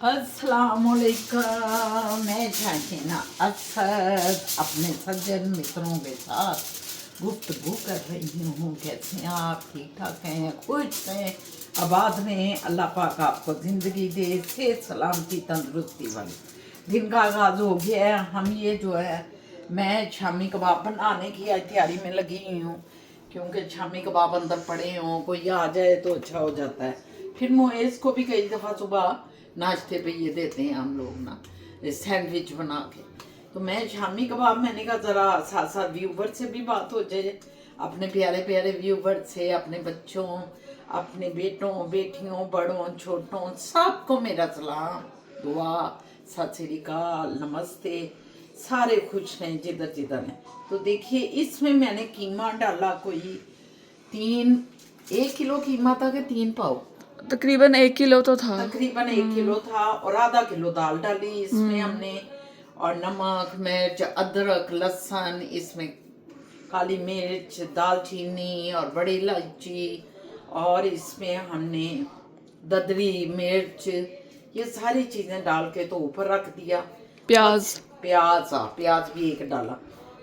अस्सलामुअलैकुम। मैं शाहीना असद अपने सज्जन मित्रों के साथ गुफ्तगू कर रही हूँ। कैसे हैं आप? ठीक ठाक हैं, खुश हैं, आबाद हैं। अल्लाह पाक आपको ज़िंदगी दे, सेहत सलामती तंदुरुस्ती वाली। दिन का आगाज़ हो गया है। हम ये जो है मैं शामी कबाब बनाने की आज तैयारी में लगी हुई हूँ, क्योंकि शामी कबाब अंदर पड़े हों, कोई आ जाए तो अच्छा हो जाता है। फिर मोएज़ को भी कई दफ़ा सुबह नाश्ते पे ये देते हैं हम लोग ना, सैंडविच बना के। तो मैं शामी कबाब, मैंने कहा ज़रा साथ साथ व्यूवर से भी बात हो जाए, अपने प्यारे प्यारे व्यूवर से, अपने बच्चों, अपने बेटों बेटियों, बड़ों छोटों, सबको मेरा सलाम, दुआ, सत श्री अकाल, नमस्ते। सारे खुश हैं जिधर जिधर हैं। तो देखिए इसमें मैंने कीमा डाला, कोई 1 किलो कीमा था कि 3 पाव, तकरीबन 1 किलो तो था। तकरीबन 1 किलो था। और आधा किलो दाल डाली इसमें हमने, और नमक, मिर्च, अदरक, लहसुन, इसमें काली मिर्च, दालचीनी और बड़ी इलायची, और इसमें हमने ददरी मिर्च, ये सारी चीज़ें डाल के तो ऊपर रख दिया। प्याज, प्याज भी एक डाला,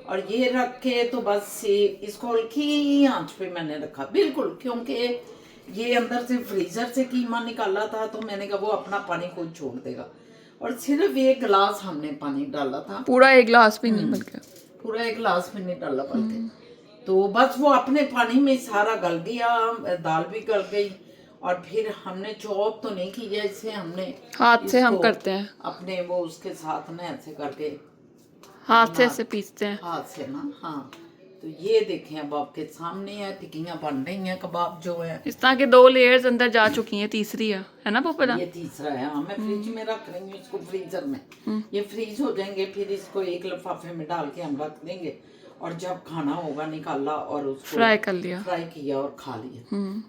और ये रख के तो बस इसको हल्की आंच पे मैंने रखा बिल्कुल, क्योंकि ये अंदर से फ्रीजर से कीमा निकाला था, तो मैंने कहा वो अपना पानी खुद छोड़ देगा। और सिर्फ 1 गिलास हमने पानी डाला था, पूरा 1 गिलास भी नहीं बल्कि पूरा 1 गिलास भी नहीं डाला बल्कि। तो बस वो अपने पानी में सारा गल गया, दाल भी गल गई। और फिर हमने चॉप तो नहीं किया इसे, हमने हाथ से हम इसको करते हैं, अपने वो उसके साथ ना ऐसे करके हाथ से ऐसे पीसते हैं। हाथ से ना, हाँ। तो ये देखें अब आपके सामने है, टिक्कियाँ बन रही हैं, कबाब जो है। इस तरह के 2 लेयर्स अंदर जा चुकी हैं, तीसरी है ना पोपला? ये तीसरा है, हाँ। मैं फ्रिज में रख रही हूँ इसको, फ्रीजर में। ये फ्रीज हो जाएंगे, फिर इसको एक लिफाफे में डाल के हम रख देंगे, और जब खाना होगा निकाला और उसको फ्राई कर लिया, फ्राई किया और खा लिया।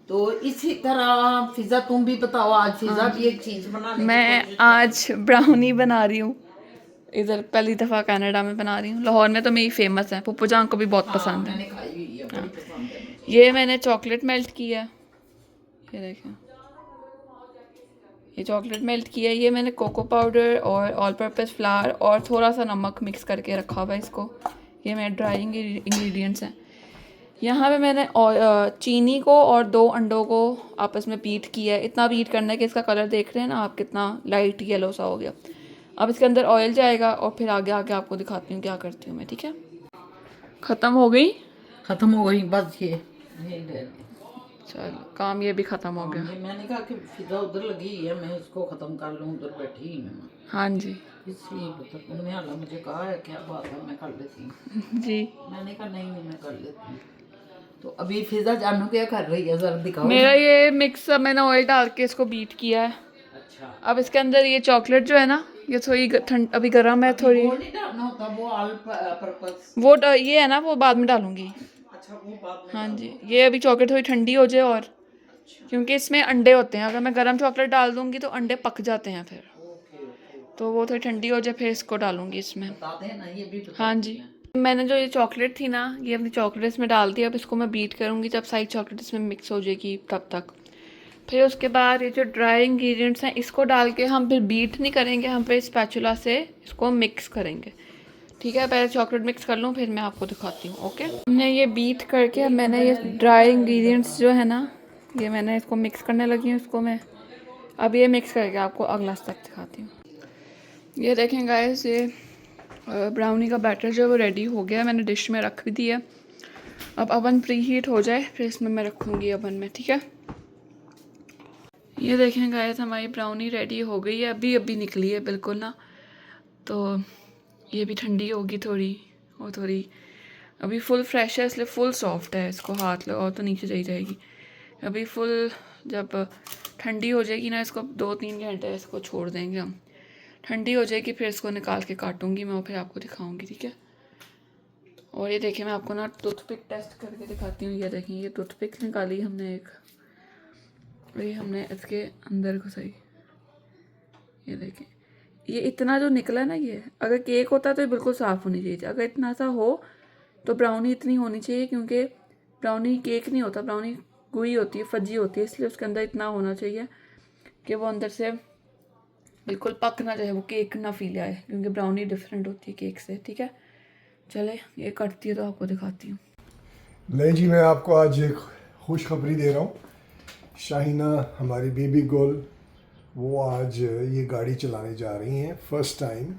तो इसी तरह फिजा, तुम भी बताओ, आज फिजा भी एक चीज बनाने की मैं कोशिश कर। आज ब्राउनी बना रही हूँ। इधर पहली दफ़ा कनाडा में बना रही हूँ। लाहौर में तो मेरी फेमस है, पुप्पू जान को भी बहुत हाँ, पसंद है। मैंने खाई हुई है, बड़ी पसंद है मुझे। ये मैंने चॉकलेट मेल्ट किया है, ये देखें, ये चॉकलेट मेल्ट किया है। ये मैंने कोको पाउडर और ऑल पर्पस फ्लावर और थोड़ा सा नमक मिक्स करके रखा हुआ है इसको। ये मेरे ड्राई इंग्रेडिएंट्स हैं। यहाँ पे मैंने चीनी को और 2 अंडों को आपस में बीट किया है। इतना बीट करना है कि इसका कलर देख रहे हैं ना आप, कितना लाइट येलो सा हो गया। अब इसके अंदर ऑयल जाएगा और फिर आगे आगे आपको दिखाती हूँ क्या करती हूँ मैं, ठीक है? ख़त्म हो गई, खत्म हो गई बस। ये रह गई। चलो काम ये भी ख़त्म हो गया। ये मैंने कहा कि फिजा उधर लगी है, मैं इसको खत्म कर लूँ, उधर बैठी ही मैं। हाँ जी इसलिए तो तुमने हालांकि मुझे कहा है, क्या बात है, मैं कर लेती हूँ। जी। मैंने कहा नहीं नहीं, मैं कर लेती हूँ। तो अभी फिजा जानू क्या कर रही है, जरा दिखाओ मेरा ना। ये मिक्स मैंने ऑयल डाल के इसको बीट किया है। अच्छा, अब इसके अंदर ये चॉकलेट जो है ना, ये थोड़ी ठंड, अभी गर्म है थोड़ी। वो नहीं डालना होता, वो ऑल पर्पस। वो ये है ना, वो बाद में डालूंगी। अच्छा, वो बाद में हाँ जी, डालो। ये अभी चॉकलेट थोड़ी ठंडी हो जाए, और अच्छा, क्योंकि इसमें अंडे होते हैं, अगर मैं गर्म चॉकलेट डाल दूंगी तो अंडे पक जाते हैं फिर, ओके ओके। तो वो थोड़ी ठंडी हो जाए फिर इसको डालूंगी इसमें। बता देना, ये भी बता हाँ जी, देना। मैंने जो ये चॉकलेट थी ना, ये अपनी चॉकलेट इसमें डाल दी। अब इसको मैं बीट करूँगी, जब सारी चॉकलेट इसमें मिक्स हो जाएगी तब तक। फिर उसके बाद ये जो ड्राई इंग्रेडिएंट्स हैं इसको डाल के हम फिर बीट नहीं करेंगे, हम फिर स्पैचुला से इसको मिक्स करेंगे, ठीक है? पहले चॉकलेट मिक्स कर लूँ फिर मैं आपको दिखाती हूँ, ओके? मैंने ये बीट करके, अब मैंने ये ड्राई इंग्रेडिएंट्स जो है ना, ये मैंने इसको मिक्स करने लगी हूँ इसको मैं। अब ये मिक्स करके आपको अगला स्टेप दिखाती हूँ। ये देखें गाइस, ये ब्राउनी का बैटर जो है वो रेडी हो गया, मैंने डिश में रख भी दिया। अब अवन प्री हीट हो जाए फिर इसमें मैं रखूँगी अवन में, ठीक है? ये देखें गाइस, हमारी ब्राउनी रेडी हो गई है, अभी अभी निकली है बिल्कुल ना। तो ये भी ठंडी होगी थोड़ी, और थोड़ी अभी फुल फ्रेश है इसलिए फुल सॉफ्ट है, इसको हाथ लगाओ तो नीचे चली जाएगी। अभी फुल जब ठंडी हो जाएगी ना, इसको 2-3 घंटे इसको छोड़ देंगे हम, ठंडी हो जाएगी फिर इसको निकाल के काटूंगी मैं और फिर आपको दिखाऊंगी, ठीक है? और ये देखिए, मैं आपको ना टूथपिक टेस्ट करके दिखाती हूँ। ये देखें, ये टूथपिक निकाली हमने एक, ये हमने इसके अंदर घुसाई, ये देखें, ये इतना जो निकला ना, ये अगर केक होता तो ये बिल्कुल साफ़ होनी चाहिए। अगर इतना सा हो तो ब्राउनी इतनी होनी चाहिए, क्योंकि ब्राउनी केक नहीं होता, ब्राउनी गुई होती है, फजी होती है, इसलिए उसके अंदर इतना होना चाहिए कि वो अंदर से बिल्कुल पक ना जाए, वो केक ना फील आए, क्योंकि ब्राउनी डिफरेंट होती है केक से। ठीक है, चले ये कटती है तो आपको दिखाती हूँ। नहीं जी, मैं आपको आज एक खुशखबरी दे रहा हूँ। शाहीना हमारी बेबी गर्ल, वो आज ये गाड़ी चलाने जा रही हैं फर्स्ट टाइम।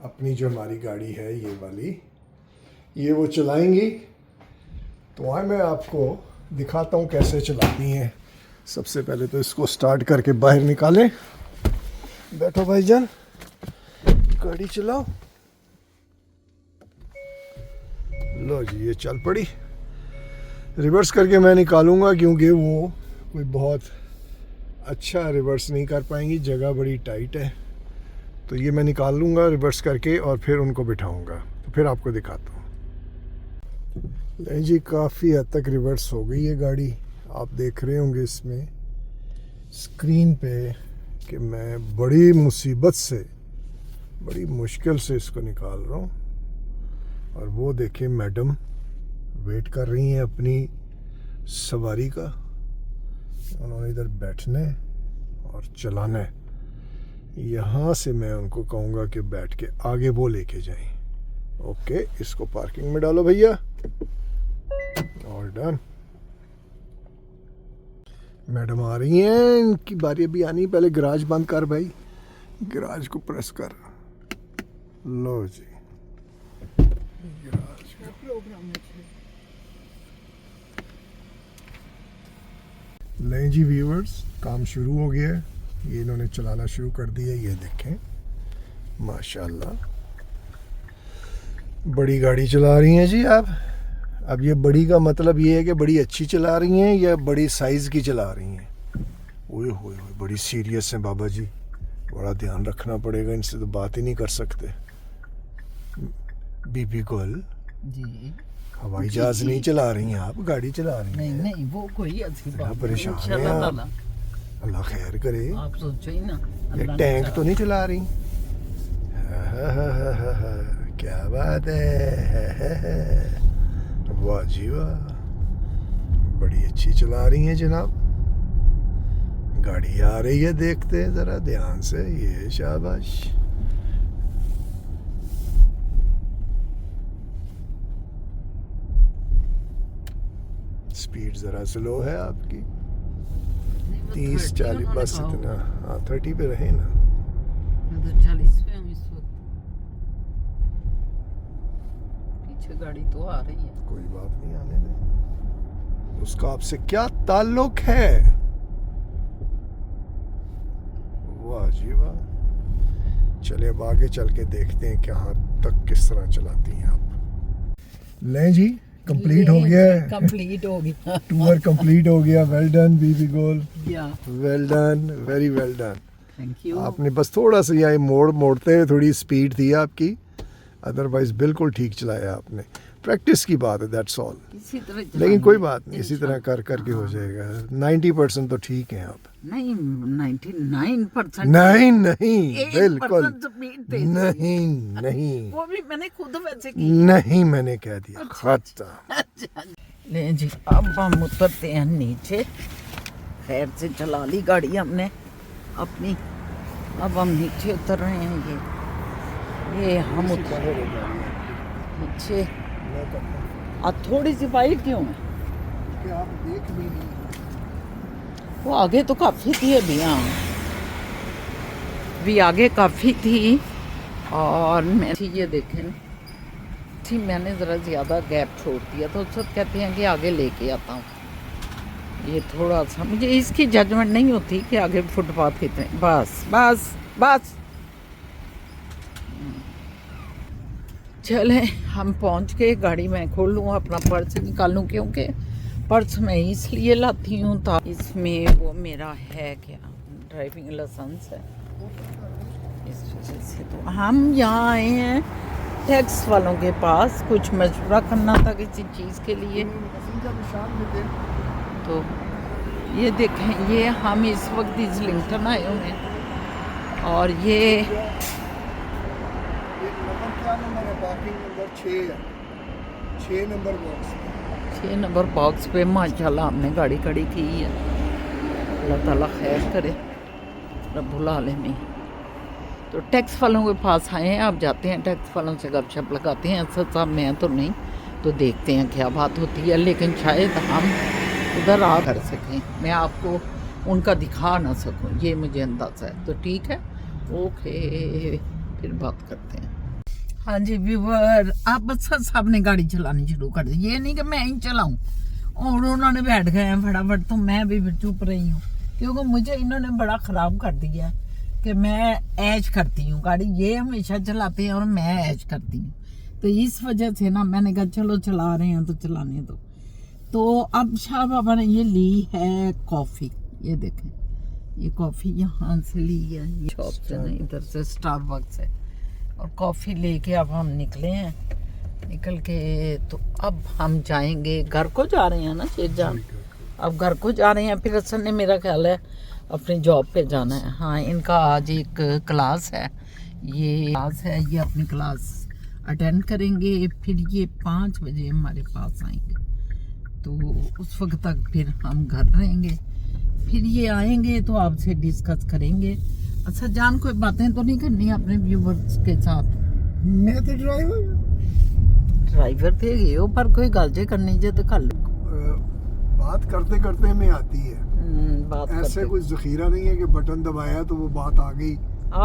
अपनी जो हमारी गाड़ी है ये वाली, ये वो चलाएंगी। तो आए मैं आपको दिखाता हूँ कैसे चलाती हैं। सबसे पहले तो इसको स्टार्ट करके बाहर निकालें। बैठो भाईजान, गाड़ी चलाओ। लो जी, ये चल पड़ी। रिवर्स करके मैं निकालूंगा क्योंकि वो कोई बहुत अच्छा रिवर्स नहीं कर पाएंगी, जगह बड़ी टाइट है। तो ये मैं निकाल लूँगा रिवर्स करके और फिर उनको बिठाऊंगा, तो फिर आपको दिखाता हूँ। नहीं जी, काफ़ी हद तक रिवर्स हो गई है गाड़ी। आप देख रहे होंगे इसमें स्क्रीन पे कि मैं बड़ी मुसीबत से, बड़ी मुश्किल से इसको निकाल रहा हूँ। और वो देखिए मैडम वेट कर रही हैं अपनी सवारी का। उन्होंने इधर बैठना है और चलाना है। यहाँ से मैं उनको कहूँगा कि बैठ के आगे वो लेके जाएं। ओके, इसको पार्किंग में डालो भैया। All done. मैडम आ रही हैं, इनकी बारी अभी आनी। पहले गराज बंद कर भाई, गराज को प्रेस कर। लो जी, नहीं जी व्यूअर्स, काम शुरू हो गया है। ये इन्होंने चलाना शुरू कर दिया। ये देखें माशाल्लाह, बड़ी गाड़ी चला रही हैं जी आप। अब ये बड़ी का मतलब ये है कि बड़ी अच्छी चला रही हैं या बड़ी साइज़ की चला रही हैं। ओए होए होए, बड़ी सीरियस हैं बाबा जी, बड़ा ध्यान रखना पड़ेगा, इनसे तो बात ही नहीं कर सकते। बीबी गर्ल जी, हवाई जहाज नहीं चला रही हैं आप, गाड़ी चला रही नहीं हैं। नहीं, वो कोई अच्छी बात नहीं। परेशान हैं इंशाल्लाह आप। ताला। अल्लाह खैर करे। आप सोचो ही ना, ये अल्लाह ने टैंक चाहा। तो नहीं चला रही? क्या बात है, वाह जी वाह, बड़ी अच्छी चला रही हैं जनाब। गाड़ी आ रही है, देखते हैं ज़रा ध्यान से। ये शाबाश। स्पीड ज़रा स्लो है आपकी, 30-40 बस इतना। हाँ 30 पे रहे ना। मैं तो 40 पे हूँ इस वक्त। पीछे गाड़ी तो आ रही है। कोई बात नहीं, आने दे। उसका आपसे क्या ताल्लुक है? वाह जी वाह। चलिए अब आगे चल के देखते हैं कि यहाँ तक किस तरह चलाती हैं आप। लें जी, कंप्लीट हो गया है। कंप्लीट हो गया। टूर कंप्लीट हो गया। वेल डन बीबी गर्ल, या well done, very well done. Thank you. आपने बस थोड़ा सा यहाँ मोड़ते हुए थोड़ी स्पीड थी आपकी, अदरवाइज बिल्कुल ठीक चलाया आपने। प्रैक्टिस की बात है, दैट्स ऑल। इसी तरह लेकिन कोई बात नहीं, इसी तरह कर करके हो जाएगा। 90% तो ठीक है आप। नहीं, 99%। नहीं नहीं, 1% बिल्कुल स्पीड तेज नहीं नहीं वो भी मैंने खुद वैसे की। नहीं, मैंने कह दिया खत्म। ले जी, अब हम उतरते हैं नीचे। खैर से चला ली गाड़ी हमने अपनी। अब हम नीचे उतर रहे हैं। ये हम उतर रहे हैं नीचे। अब थोड़ी सी वाइट क्यों है? आप देख भी नहीं। वो आगे तो काफ़ी थी अभी। हाँ, भी आगे काफ़ी थी। और मैं ये देखें थी, मैंने ज़रा ज़्यादा गैप छोड़ दिया, तो सब कहते हैं कि आगे लेके आता हूँ। ये थोड़ा सा मुझे इसकी जजमेंट नहीं होती कि आगे फुटपाथ कितने। बस बस बस, चले हम पहुँच गए। गाड़ी मैं खोल लूँ, अपना पर्स निकालूँ, क्योंकि पर्स मैं इसलिए लाती हूँ था इसमें वो मेरा है क्या, ड्राइविंग लाइसेंस है। इस वजह से तो हम यहाँ आए हैं टैक्स वालों के पास, कुछ मशवरा करना था किसी चीज़ के लिए। तो ये देखें, ये हम इस वक्त इज़लिंगटन आए हुए हैं। और ये छः नंबर बॉक्स पे माशाल्लाह हमने गाड़ी खड़ी की है। अल्लाह ताला खैर करे, रब्बुल आलमीन। तो टैक्स वालों के पास आए हैं, आप जाते हैं टैक्स वालों से गपशप लगाते हैं। सच साहब मैं तो नहीं, तो देखते हैं क्या बात होती है, लेकिन शायद हम उधर आ कर सकें, मैं आपको उनका दिखा ना सकूं, ये मुझे अंदाज़ा है। तो ठीक है, ओके, फिर बात करते हैं। हाँ जी व्यूवर, अब सच साहब ने गाड़ी चलानी शुरू कर दी। ये नहीं कि मैं ही चलाऊं, और उन्होंने बैठ गए हैं फटाफट, तो मैं भी फिर चुप रही हूँ, क्योंकि मुझे इन्होंने बड़ा ख़राब कर दिया है कि मैं ऐश करती हूँ गाड़ी, ये हमेशा चलाते हैं और मैं ऐश करती हूँ। तो इस वजह से ना मैंने कहा चलो चला रहे हैं तो चलाने दो। तो अब शाह बाबा ने ये ली है कॉफ़ी, ये देखें, ये कॉफ़ी यहाँ से ली है, ये शॉप से नहीं, इधर से स्टारबक्स है। और कॉफ़ी लेके अब हम निकले हैं, निकल के तो अब हम जाएंगे, घर को जा रहे हैं ना शेरजान, अब घर को जा रहे हैं। फिर असल ने मेरा ख्याल है अपनी जॉब पे जाना है। हाँ, इनका आज एक क्लास है, ये अपनी क्लास अटेंड करेंगे, फिर ये 5 बजे हमारे पास आएंगे, तो उस वक्त तक फिर हम घर रहेंगे, फिर ये आएंगे तो आपसे डिस्कस करेंगे। अच्छा जान, कोई बातें तो नहीं करनी अपने व्यूवर्स के साथ? मैं तो ड्राइवर थे गए हो, पर कोई गल जे करनी जे तो कर लो। बात करते करते में आती है, बात ऐसे करते कोई जखीरा नहीं है कि बटन दबाया तो वो बात आ गई।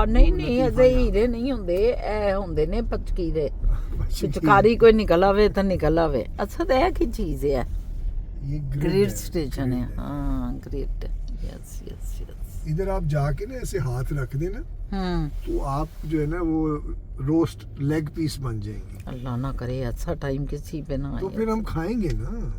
नहीं अजे हीरे नहीं होंदे, ए होंदे ने पचकी दे, पिचकारी कोई निकल आवे तो निकल आवे। अच्छा तो है की चीज है, ये ग्रेट स्टेशन है। हाँ ग्रेट, यस यस यस। इधर आप जाके ना ऐसे हाथ रख देना, तो आप जो है ना वो रोस्ट लेग पीस बन जाएंगे। अल्लाह ना करे अच्छा टाइम किसी पे ना आए, तो फिर हम खाएंगे ना।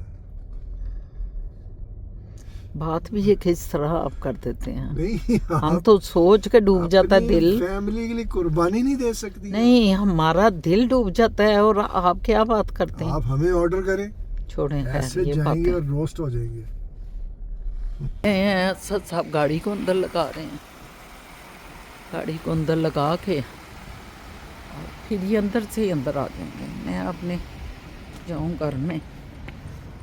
बात भी ये किस तरह आप कर देते हैं, नहीं हम तो सोच के डूब जाता है दिल, फैमिली के लिए कुर्बानी नहीं दे सकती? नहीं हमारा दिल डूब जाता है, और आप क्या बात करते हैं। आप हमें ऑर्डर करें, छोड़ें, ऐसे ये बात जाएंगे है। और रोस्ट हो जाएंगे। सच साहब गाड़ी को अंदर लगा रहे हैं, गाड़ी को अंदर लगा के और फिर ये अंदर से ही अंदर आ जाएंगे। मैं अपने जाऊँ घर में।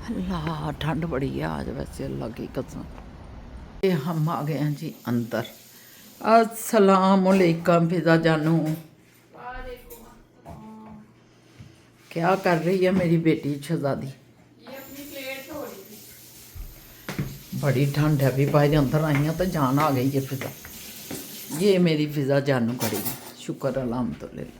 अल्लाह ठंड बड़ी है आज वैसे, अल्लाह की कसम। ये हम आ गए हैं जी अंदर। अस्सलाम वालेकुम फिजा जानू, क्या कर रही है मेरी बेटी शहजादी? बड़ी ठंड है, अभी बाहर अंदर आई हैं तो जान आ गई है फिजा। ये मेरी फिजा जानू खड़ी है, शुक्र अल्हम्दुलिल्लाह।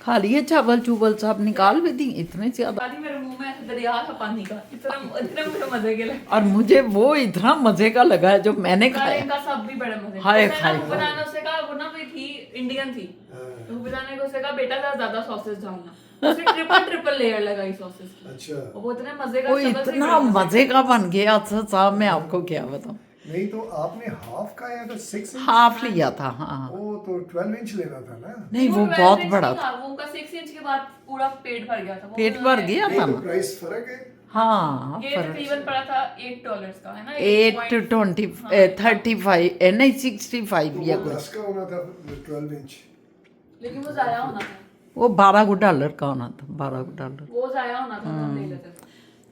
खा लिए चावल चूवल सब निकाल भी दी, इतने ज्यादा मेरे मुंह में ऐसे दरिया था पानी का, इतना मुझे मजे के लगे। और मुझे वो इतना मजे का लगा है जो मैंने खाया। इनका सब भी बड़ा मजे। हाय हाय। बनाना उससे कहा, वो ना कोई थी इंडियन थी, तो बनाने को उससे कहा बेटा ज्यादा सॉसेस डालना, उसने ट्रिपल लेयर लगाई सॉसेस की। अच्छा, वो इतने मजे का, वो इतना मजे का बन गया साहब, मैं आपको क्या बताऊं। नहीं तो आपने हाफ का या तो 6 इंच? हाफ लिया था। हाँ वो तो 12 इंच लेना था ना। नहीं वो बहुत बड़ा था, वो उनका 6 इंच के बाद पूरा पेट भर गया था। वो पेट भर गया था तो ना। प्राइस फर्क है। हाँ ये तकरीबन पड़ा था $8 का, है ना, 8.35 नहीं 65 या वो कुछ। 10 का होना था 12 इंच। लेकिन वो जाया होना था, वो $12 का होना था, $12। वो जाया होना था, हम ले लेते थे।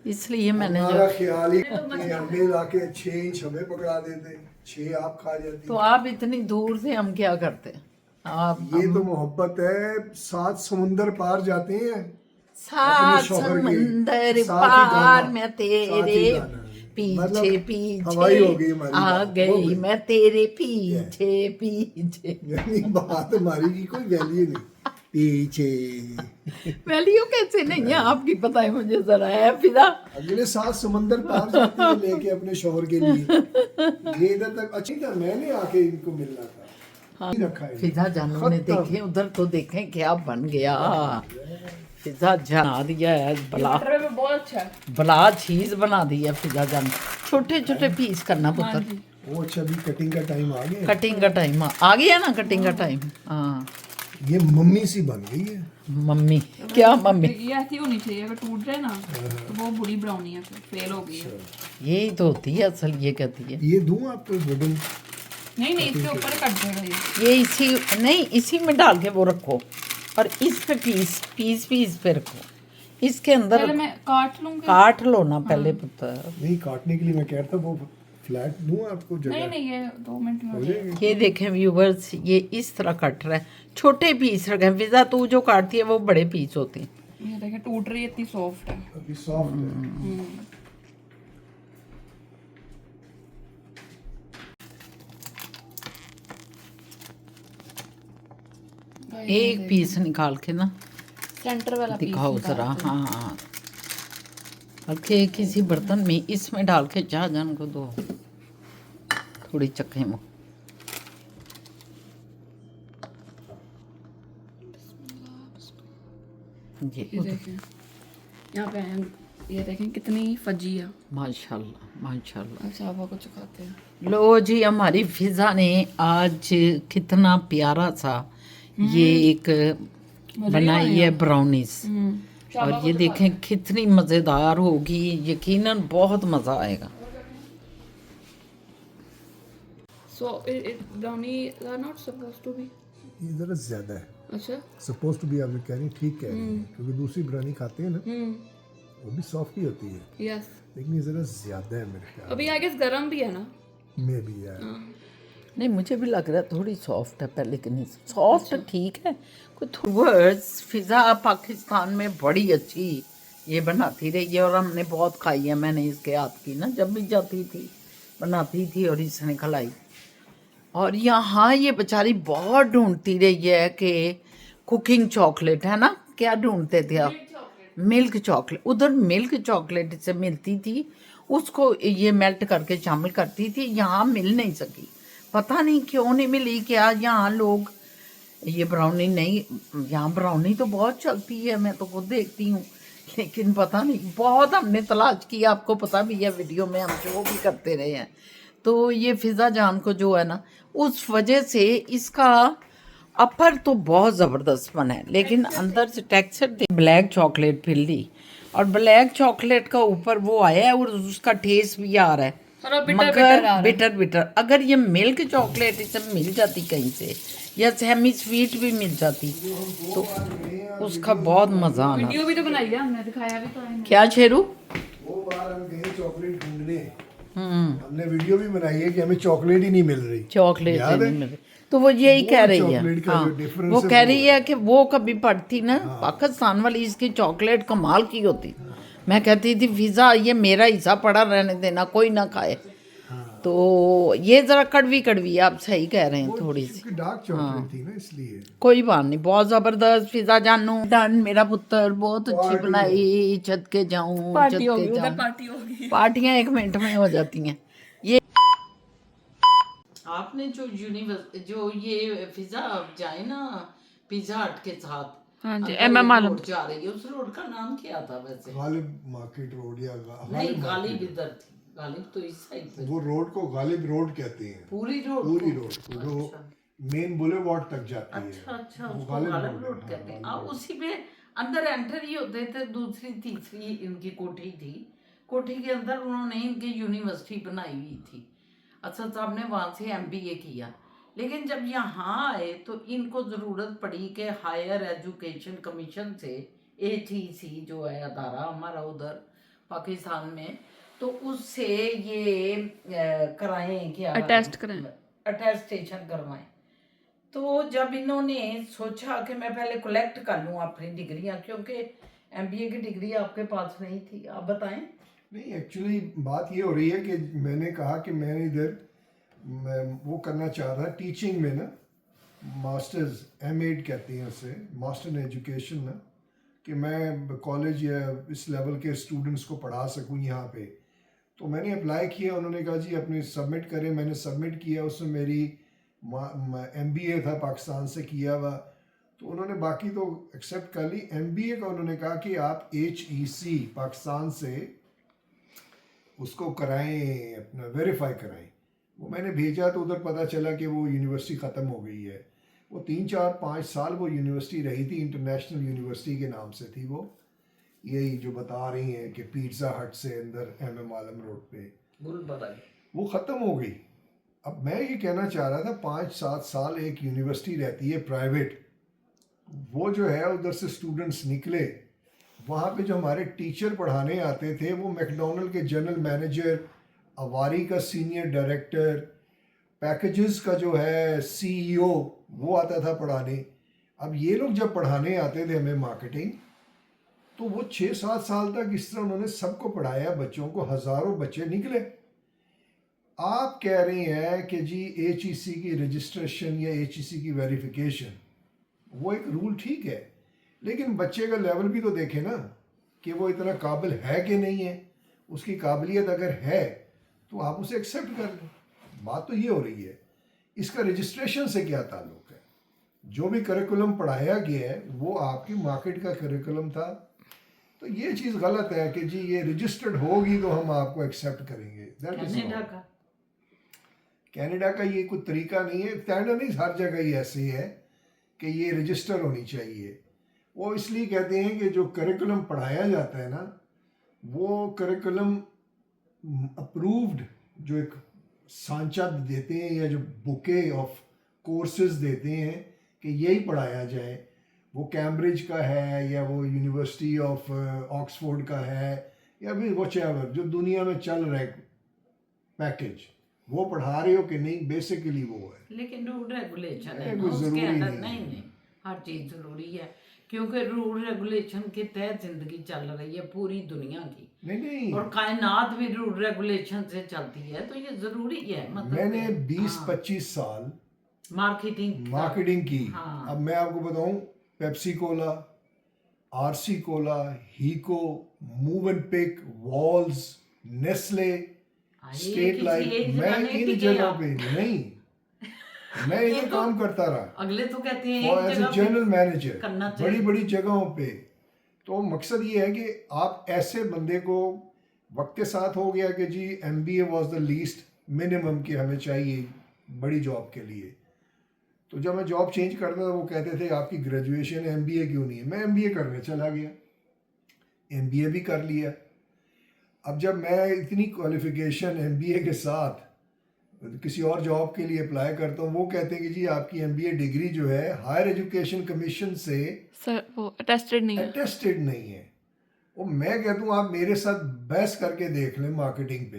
इसलिए मैंने हमारा जो, ख्याल ही कि हमें लाके 6 इंच हमें पकड़ा देते, 6 आप खा जाती। तो आप इतनी दूर से हम क्या करते आप? ये तो मोहब्बत है, 7 समुंदर पार जाते हैं। 7 शौहर के समंदर साथ ही पार गाना, मैं साथ ही तेरे गाना। पीछे मतलब हवाई हो गई पीछे हमारी आ बात, हो गई गई। मैं तेरे पीछे पीछे। यानी बात हमारी की कोई वैल्यू नहीं, पीछे। वैल्यू कैसे नहीं है आपकी, पता है मुझे जरा है फिजा। अगले 7 समंदर पार जाती है लेके अपने शौहर के लिए। ये इधर तक अच्छी था, मैंने आके इनको मिलना था। हाँ, रखा है फिजा जानू ने खत्म। देखे उधर तो देखें क्या बन गया। फिजा बना दिया है बला, मटर में बहुत अच्छा है। बला चीज बना दी है फिजा जानू। छोटे छोटे पीस करना पुत्र। वो अच्छा, अभी कटिंग का टाइम आ गया। कटिंग का टाइम आ गया ना, कटिंग का टाइम। हाँ ये मम्मी सी बन गई है। मम्मी क्या मम्मी, ये ऐसी होनी चाहिए, अगर टूट जाए ना तो वो बुरी ब्राउनी है, फिर फेल हो गई है। यही तो होती है असल, ये कहती है। ये दूं आपको वुडन? नहीं इसके ऊपर कट देगा ये। ये इसी नहीं, इसी में डाल के वो रखो, और इस पे पीस पीस पीस पे रखो, इसके अंदर पहले मैं काट लूंगी। काट लो ना पहले पुत्र। नहीं, काटने के लिए मैं कह रहा था वो फ्लैट दूँ आपको नहीं जगह नहीं, ये 2 मिनट में हो हो जाएगा। जाएगी? ये देखें व्यूवर्स, ये इस तरह कट रहा है, छोटे पीस रखे हैं। फिजा तू जो काटती है वो बड़े पीस होते हैं। ये देखें टूट रही है, इतनी सॉफ्ट है। अभी सॉफ्ट है। एक पीस निकाल के ना सेंटर वाला पीस दिखाओ जरा। हाँ हाँ, बल्कि किसी बर्तन में इसमें डाल के शाहजहान को दो, थोड़ी चखे में। ये देखें यहाँ पे आए, ये देखें कितनी फजी है। माशाल्लाह माशाल्लाह। अब साहबा को चुकाते हैं। लो जी, हमारी फिजा ने आज कितना प्यारा सा ये एक बनाई है ब्राउनीज, और ये देखें कितनी मज़ेदार होगी, यकीनन बहुत मज़ा आएगा। So brownies are not supposed to be. ये ज़रा ज़्यादा है। अच्छा। सपोज टू बी, आप जो कह रही हैं ठीक कह रही हैं, क्योंकि दूसरी ब्राउनी खाते हैं ना वो भी सॉफ्ट ही होती है, यस। लेकिन ये ज़रा ज़्यादा है मेरे ख्याल अभी आई गेस गरम भी है ना। में भी यार। नहीं, मुझे भी लग रहा है थोड़ी सॉफ्ट है पहले की नहीं। सॉफ्ट ठीक है। कुछ वर्ड्स फिज़ा पाकिस्तान में बड़ी अच्छी ये बनाती रही है, और हमने बहुत खाई है। मैंने इसके हाथ की ना, जब भी जाती थी बनाती थी और इसने खिलाई। और यहाँ ये बेचारी बहुत ढूंढती रही है कि कुकिंग चॉकलेट है ना, क्या ढूंढते थे आप? Milk chocolate. उधर मिल्क चॉकलेट से मिलती थी, उसको ये मेल्ट करके शामिल करती थी। यहाँ मिल नहीं सकी, पता नहीं क्यों नहीं मिली। क्या यहाँ लोग ये ब्राउनी नहीं, यहाँ ब्राउनी तो बहुत चलती है, मैं तो खुद देखती हूँ, लेकिन पता नहीं, बहुत हमने तलाश की, आपको पता भी है, वीडियो में हम शो भी करते रहे हैं। तो ये फिज़ा जान को जो है ना, उस वजह से इसका अपर तो बहुत ज़बरदस्त बना है, लेकिन अंदर से टेक्सचर ब्लैक चॉकलेट फिर ली, और ब्लैक चॉकलेट का ऊपर वो आया है, और उसका टेस्ट भी आ रहा है, मगर बिटर बिटर। अगर ये मिल्क चॉकलेट इसे मिल जाती कहीं से, या सेमी स्वीट भी मिल जाती, तो उसका बहुत मज़ा आना। वीडियो भी तो बनाई है हमने, दिखाया भी तो है। क्या शेरू? वो बार हम गए चॉकलेट ढूंढने, हमने वीडियो भी बनाई है कि हमें चॉकलेट ही नहीं मिल रही। चॉकलेट नहीं मिल रही, तो वो यही कह रही है। हाँ, वो कह रही है कि वो कभी पढ़ती ना पाकिस्तान वाली, इसकी चॉकलेट कमाल की होती। मैं कहती थी फिज़ा ये मेरा हिस्सा पड़ा रहने देना, कोई ना खाए। तो ये ज़रा कड़वी कड़वी, आप सही कह रहे हैं, थोड़ी सी डार्क चॉकलेट थी ना, इसलिए। कोई बात नहीं, बहुत ज़बरदस्त फिज़ा जानू डन। मेरा पुत्र बहुत अच्छी बनाई। छत के जाऊँ, पार्टी होगी उधर, पार्टी होगी। पार्टियाँ 1 मिनट में हो जाती हैं। ये आपने जो जो ये फिज़ा जाए ना पिज़्ज़ा हट के साथ, हाँ जी, अंदर मालूम रोड जा रही है, उस रोड का नाम क्या था वैसे? गालिब मार्केट रोड या नहीं, गालिब इधर थी। गालिब तो इस साइड पे। वो रोड को गालिब रोड कहते हैं। पूरी रोड पूरी रोड जो मेन बुलेवार्ड तक जाती है। अच्छा अच्छा, उसको गालिब रोड कहते हैं। अब उसी में अंदर एंटर ही होते थे। दूसरी तीसरी इनकी कोठी थी, कोठी के अंदर उन्होंने इनकी यूनिवर्सिटी बनाई हुई थी। असद साहब ने वहाँ से MBA किया, लेकिन जब यहाँ आए तो इनको ज़रूरत पड़ी कि हायर एजुकेशन कमीशन से, ATC जो है अदारा हमारा उधर पाकिस्तान में, तो उससे ये कराएं, क्या अटेस्टेशन करवाएं। तो जब इन्होंने सोचा कि मैं पहले कलेक्ट कर लूँ अपनी डिग्रियाँ, क्योंकि MBA की डिग्री आपके पास नहीं थी, आप बताएं। नहीं, एक्चुअली बात ये हो रही है कि मैंने कहा कि मैंने इधर वो करना चाह रहा टीचिंग में ना, मास्टर्स M.Ed कहती हैं उसे, मास्टर इन एजुकेशन ना, कि मैं कॉलेज या इस लेवल के स्टूडेंट्स को पढ़ा सकूं यहाँ पे। तो मैंने अप्लाई किया, उन्होंने कहा जी अपने सबमिट करें। मैंने सबमिट किया, उसमें मेरी MBA था पाकिस्तान से किया हुआ, तो उन्होंने बाकी तो एक्सेप्ट कर ली। MBA का उन्होंने कहा कि आप HEC पाकिस्तान से उसको कराएं, अपना वेरीफाई कराएं। वो मैंने भेजा तो उधर पता चला कि वो यूनिवर्सिटी ख़त्म हो गई है। वो 3 4 5 साल वो यूनिवर्सिटी रही थी, इंटरनेशनल यूनिवर्सिटी के नाम से थी वो, यही जो बता रही हैं कि पिज़्ज़ा हट से अंदर MM आलम रोड पे, वो ख़त्म हो गई। अब मैं ये कहना चाह रहा था 5-7 साल एक यूनिवर्सिटी रहती है प्राइवेट, वो जो है उधर से स्टूडेंट्स निकले, वहाँ पे जो हमारे टीचर पढ़ाने आते थे वो मैकडोनल्ड के जनरल मैनेजर, अवारी का सीनियर डायरेक्टर, पैकेजेस का जो है CEO, वो आता था पढ़ाने। अब ये लोग जब पढ़ाने आते थे हमें मार्केटिंग, तो वो 6-7 साल तक इस तरह उन्होंने सबको पढ़ाया, बच्चों को, हज़ारों बच्चे निकले। आप कह रही हैं कि जी HEC की रजिस्ट्रेशन या HEC की वेरिफिकेशन, वो एक रूल ठीक है, लेकिन बच्चे का लेवल भी तो देखें ना, कि वो इतना काबिल है कि नहीं है। उसकी काबिलियत अगर है तो आप उसे एक्सेप्ट कर लें। बात तो ये हो रही है, इसका रजिस्ट्रेशन से क्या ताल्लुक है? जो भी करिकुलम पढ़ाया गया है वो आपकी मार्केट का करिकुलम था। तो ये चीज़ गलत है कि जी ये रजिस्टर्ड होगी तो हम आपको एक्सेप्ट करेंगे। कनाडा का ये कोई तरीका नहीं है, कनाडा नहीं, हर जगह ही ऐसे है कि ये रजिस्टर होनी चाहिए। वो इसलिए कहते हैं कि जो करिकुलम पढ़ाया जाता है ना, वो करिकुलम अप्रूव्ड, जो एक सांचा देते हैं या जो बुके ऑफ कोर्सेज देते हैं कि यही पढ़ाया जाए, वो कैम्ब्रिज का है या वो यूनिवर्सिटी ऑफ ऑक्सफोर्ड का है या भी वो जो दुनिया में चल रहा है पैकेज, वो पढ़ा रहे हो कि नहीं, बेसिकली वो है। लेकिन रूल रेगुलेशन है कोई ना, उसके ज़रूरी अंदर नहीं है। नहीं, हर चीज़ ज़रूरी है, क्योंकि रूल रेगुलेशन के तहत जिंदगी चल रही है पूरी दुनिया की, नहीं, और कायनात भी रूल रेगुलेशन से चलती है, तो ये ज़रूरी है। मतलब मैंने 20-25 साल मार्केटिंग की। हाँ। अब मैं आपको बताऊं, Pepsi cola, RC cola, Hico, move and pick, Walls, Nestle, state light, मैं इन जगहों पे नहीं, मैं ये काम करता रहा। अगले तो कहते हैं और एज ए जनरल मैनेजर करना बड़ी बड़ी जगहों पे। तो मकसद ये है कि आप ऐसे बंदे को, वक्त के साथ हो गया कि जी MBA was the least minimum कि हमें चाहिए बड़ी जॉब के लिए। तो जब मैं जॉब चेंज करता था वो कहते थे आपकी ग्रेजुएशन MBA क्यों नहीं है? मैं MBA करने चला गया, MBA भी कर लिया। अब जब मैं इतनी क्वालिफिकेशन MBA के साथ किसी और जॉब के लिए अप्लाई करता हूँ, वो कहते हैं कि जी आपकी MBA डिग्री जो है हायर एजुकेशन कमीशन से सर वो अटेस्टेड नहीं है। अटेस्टेड नहीं है। वो मैं कहता हूँ आप मेरे साथ बहस करके देख लें मार्केटिंग पे,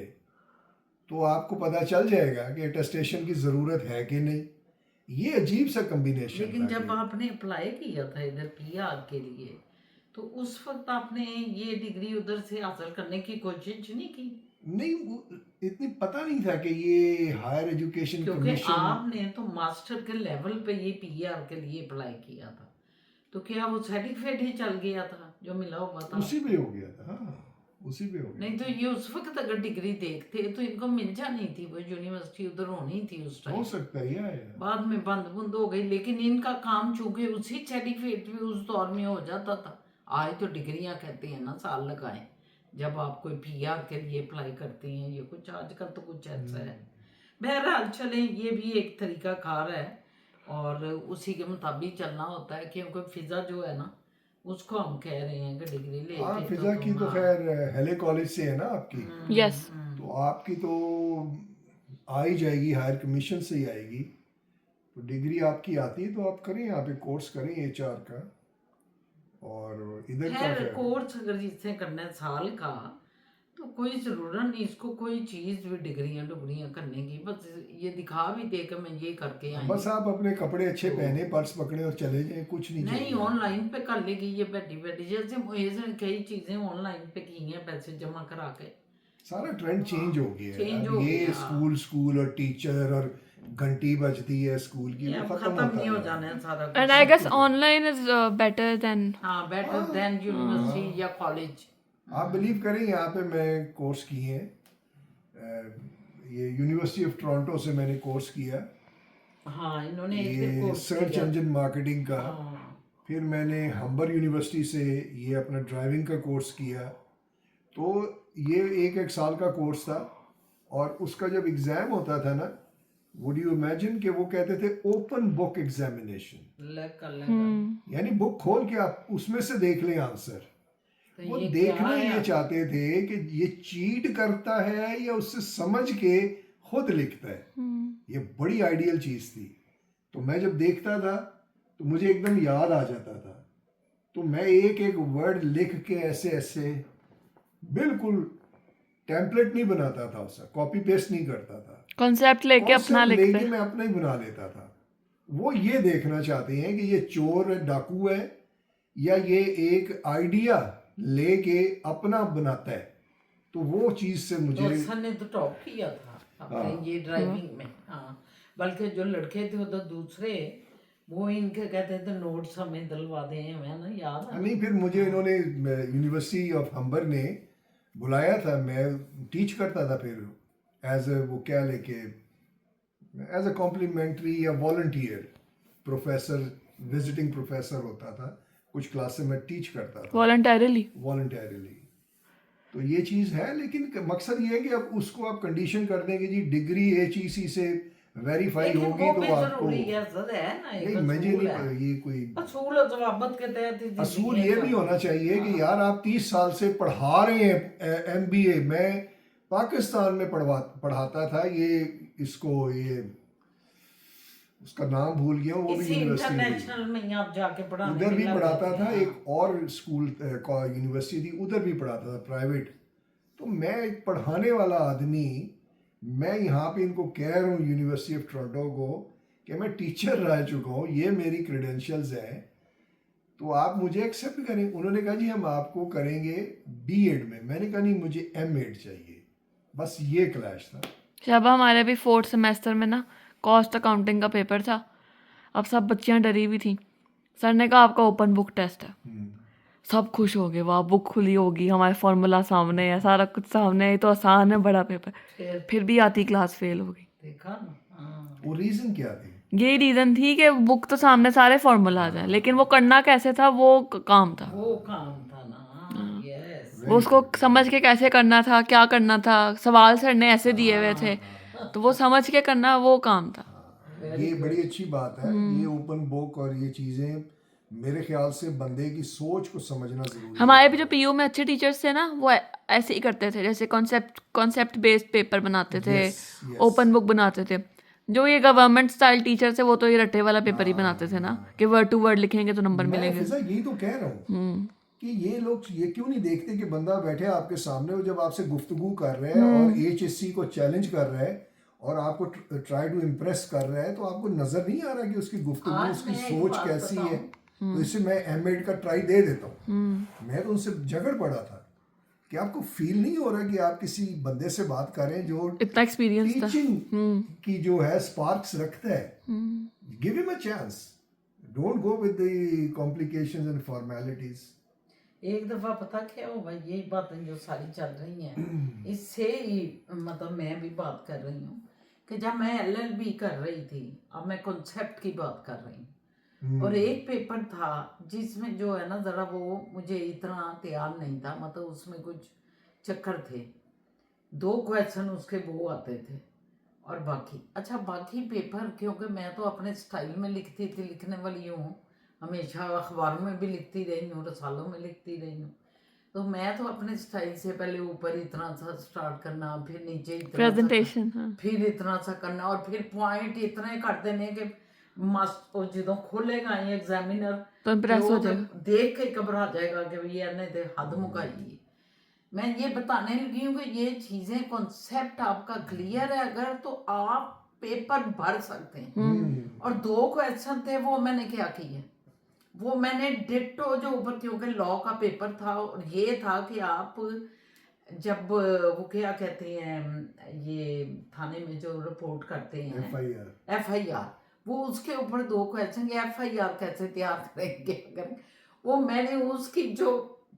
तो आपको पता चल जाएगा कि अटेस्टेशन की ज़रूरत है कि नहीं। ये अजीब सा कम्बिनेशन। लेकिन जब आपने अप्लाई किया था इधर PR के लिए, तो उस वक्त आपने ये डिग्री उधर से हासिल करने की कोशिश नहीं की? नहीं, इतनी पता नहीं था कि ये हायर एजुकेशन क्योंकि कमीशन। आपने तो मास्टर के लेवल पे ये PR के लिए अप्लाई किया था, तो क्या वो सर्टिफिकेट ही चल गया था जो मिला हुआ था? उसी पे हो गया था। हाँ, उसी पे हो गया। नहीं तो ये उस वक्त अगर डिग्री देखते तो इनको मिल जानी थी, वो यूनिवर्सिटी उधर होनी थी उस टाइम। हो सकता है या। बाद में बंद हो गई, लेकिन इनका काम चूंकि उसी सर्टिफिकेट भी उस दौर में हो जाता था। आज तो डिग्रियां कहते हैं ना साल लगाए जब आप कोई PR के लिए अप्लाई करते हैं, ये कुछ आजकल तो कुछ ऐसा है। बहरहाल चलें, ये भी एक तरीका कार है और उसी के मुताबिक चलना होता है, क्योंकि फिजा जो है ना उसको हम कह रहे हैं कि डिग्री ले हाँ, फिजा की तो खैर हेले कॉलेज से है ना आपकी। यस। तो आपकी तो आ ही जाएगी, हायर कमीशन से ही आएगी। तो डिग्री आपकी आती है तो आप करें, आप एक कोर्स करें HR का। और इधर का खैर कोर्स अगर जिससे करना है साल का, तो कोई ज़रूरत नहीं इसको कोई चीज़ भी डिग्रियां करने की, बस ये दिखा भी दे कि मैं ये करके आई। बस आप अपने कपड़े अच्छे पहने, पर्स पकड़े और चले जाएं, कुछ नहीं नहीं, चाहिए। ऑनलाइन पे कर लेगी ये बैठी जैसे मुझे कई चीज़ें ऑनलाइन पे की हैं पैसे जमा करा के। सारा ट्रेंड चेंज हो गया है। चेंज अब हो ये गया। स्कूल और टीचर और घंटी बजती है स्कूल की, ये वो अब खत्म खत्म नहीं हो होता जाना है सारा एंड कुछ। I guess online is better than. हाँ, बेटर देन यूनिवर्सिटी या कॉलेज। आप बिलीव करें, यहाँ पे मैं कोर्स किए हैं, ये यूनिवर्सिटी ऑफ टोरंटो से मैंने कोर्स किया, हाँ इन्होंने ये सर्च इंजन मार्केटिंग का। हाँ। फिर मैंने हम्बर यूनिवर्सिटी से ये अपना ड्राइविंग का कोर्स किया। तो ये एक साल का कोर्स था, और उसका जब एग्ज़ाम होता था ना, वुड यू इमेजिन कि वो कहते थे ओपन बुक एग्जामिनेशन, यानी बुक खोल के आप उसमें से देख लें आंसर। तो वो ये देखना क्या है? ये चाहते थे कि ये चीट करता है या उससे समझ के खुद लिखता है। ये बड़ी आइडियल चीज़ थी। तो मैं जब देखता था तो मुझे एकदम याद आ जाता था, तो मैं एक एक वर्ड लिख के ऐसे ऐसे बिल्कुल टेम्पलेट नहीं बनाता था उसका, कॉपी पेस्ट नहीं करता था, कॉन्सेप्ट लेके अपना Concept लिखते लेके हैं। मैं अपना ही बना लेता था। वो ये देखना चाहते हैं कि ये चोर है, डाकू है, या ये एक आइडिया लेके अपना बनाता है। तो वो चीज से तो मुझे सर ने तो टॉप किया था अपने ये ड्राइविंग में। हाँ, बल्कि जो लड़के थे उधर दूसरे, वो इनके कहते थे नोट्स हमें दिलवा दें, हमें ना याद है। नहीं, फिर मुझे इन्होंने यूनिवर्सिटी ऑफ हम्बर ने बुलाया था, मैं टीच करता था फिर एज ए, वो क्या लेके, एज ए कॉम्प्लीमेंट्री या वॉलंटियर प्रोफेसर, विजिटिंग प्रोफेसर होता था, कुछ क्लास में मैं टीच करता था वॉलंटरली। वॉलंटरीली। तो ये चीज़ है, लेकिन मकसद ये है कि अब उसको आप कंडीशन कर दें कि जी डिग्री HEC से वेरीफाई लेकिन होगी वो तो भी आपको। जरूरी है सर, है ना, एक नहीं, मुझे असूल नहीं है। ये कोई असूल और ज़वाबत के तहत ही असूल जिंदगी ये है भी सब। होना चाहिए कि यार आप 30 साल से पढ़ा रहे हैं MBA। मैं पाकिस्तान में पढ़ाता था, ये इसको, ये उसका नाम भूल गया हूँ, वो भी इसी यूनिवर्सिटी इंटरनेशनल में ही आप जाके पढ़ाने उधर भी लग पढ़ाता गए था, थे। एक और स्कूल यूनिवर्सिटी थी, उधर भी पढ़ाता था प्राइवेट। तो मैं एक पढ़ाने वाला आदमी, मैं यहाँ पे इनको कह रहा हूँ यूनिवर्सिटी ऑफ टोरंटो को कि मैं टीचर रह चुका हूँ, ये मेरी क्रेडेंशियल्स हैं, तो आप मुझे एक्सेप्ट करें। उन्होंने कहा जी हम आपको करेंगे B.Ed में। मैंने कहा नहीं, मुझे M.Ed चाहिए। बस ये क्लैश था। जब हमारे भी 4th सेमेस्टर में ना कॉस्ट अकाउंटिंग का पेपर था, अब सब बच्चियां डरी हुई थी। सर ने कहा आपका ओपन बुक टेस्ट है। सब खुश हो गए, वाह बुक खुली होगी, हमारे फॉर्मूला सामने है, सारा कुछ सामने है, तो आसान है बड़ा पेपर। फिर भी आती क्लास फेल हो गई। देखा ना। हाँ। वो रीज़न क्या थी? यही रीज़न थी कि बुक तो सामने सारे फॉर्मूलाज हैं, लेकिन वो करना कैसे था वो काम था। वो काम था ना। यस। वो उसको समझ के कैसे करना था, क्या करना था, सवाल सर ने ऐसे दिए हुए थे, तो वो समझ के करना वो काम था। ये बड़ी अच्छी बात है। ये ओपन बुक और ये चीज़ें मेरे ख्याल से बंदे की सोच को समझना ज़रूरी है। हमारे भी जो PU में अच्छे टीचर्स थे ना, वो ऐसे ही करते थे, जैसे कॉन्सेप्ट बेस्ड पेपर बनाते थे, Yes, yes. ओपन बुक बनाते थे। जो ये गवर्नमेंट स्टाइल टीचर थे वो तो ये रट्टे वाला पेपर ही बनाते थे ना, कि वर्ड टू वर्ड लिखेंगे तो नंबर मैं मिलेंगे। फिजा यही तो कह रहा हूँ कि ये लोग ये क्यों नहीं देखते कि बंदा बैठे आपके सामने, वो जब आपसे गुफ्तगू कर रहे हैं और HSC को चैलेंज कर रहा है और आपको ट्राई टू इम्प्रेस कर रहा है, तो आपको नजर नहीं आ रहा कि उसकी गुफ्तगू, आज उसकी मैं एक सोच बात कैसी है। बताऊं? तो इससे मैं M.Ed का ट्राई दे देता हूँ। मैं तो उनसे झगड़ पड़ा था कि आपको फील नहीं हो रहा कि आप किसी बंदे से बात कर रहे हैं जो इतना एक्सपीरियंस था। टीचिंग की जो है स्पार्क्स रखता है। Give him a chance, don't go with the complications and formalities. एक दफा पता क्या हुआ, यही बातें जो सारी चल रही हैं इससे ही मतलब मैं भी बात कर रही हूँ कि जब मैं LLB कर रही थी, अब मैं कॉन्सेप्ट की बात कर रही हूँ, और एक पेपर था जिसमें जो है ना ज़रा वो मुझे इतना तैयार नहीं था, मतलब उसमें कुछ चक्कर थे, 2 क्वेश्चन उसके वो आते थे और बाकी पेपर, क्योंकि मैं तो अपने स्टाइल में लिखती थी, लिखने वाली हूँ, हमेशा अखबारों में भी लिखती रही हूँ, रसालों में लिखती रही हूँ, तो मैं तो अपने स्टाइल से पहले ऊपर इतना सा स्टार्ट करना, फिर नीचे इतना प्रेजेंटेशन, सा, फिर इतना सा करना, और फिर पॉइंट इतने कर देने कि मस्त जो खोलेगा ये एग्जामिनर तो इम्प्रेस हो तो जाएगा। देख के घबरा जाएगा कि भैया ने तो हद मुकाई। मैं ये बताने लगी हूँ कि ये चीजें, कॉन्सेप्ट आपका क्लियर है अगर, तो आप पेपर भर सकते हैं। और 2 क्वेश्चन थे, वो मैंने क्या किया, वो मैंने डिट्टो जो ऊपर, क्योंकि लॉ का पेपर था और ये था कि आप जब वो क्या कहते हैं, ये थाने में जो रिपोर्ट करते हैं FIR, वो उसके ऊपर 2 क्वेश्चन, FIR कैसे तैयार करेंगे, अगर वो मैंने उसकी जो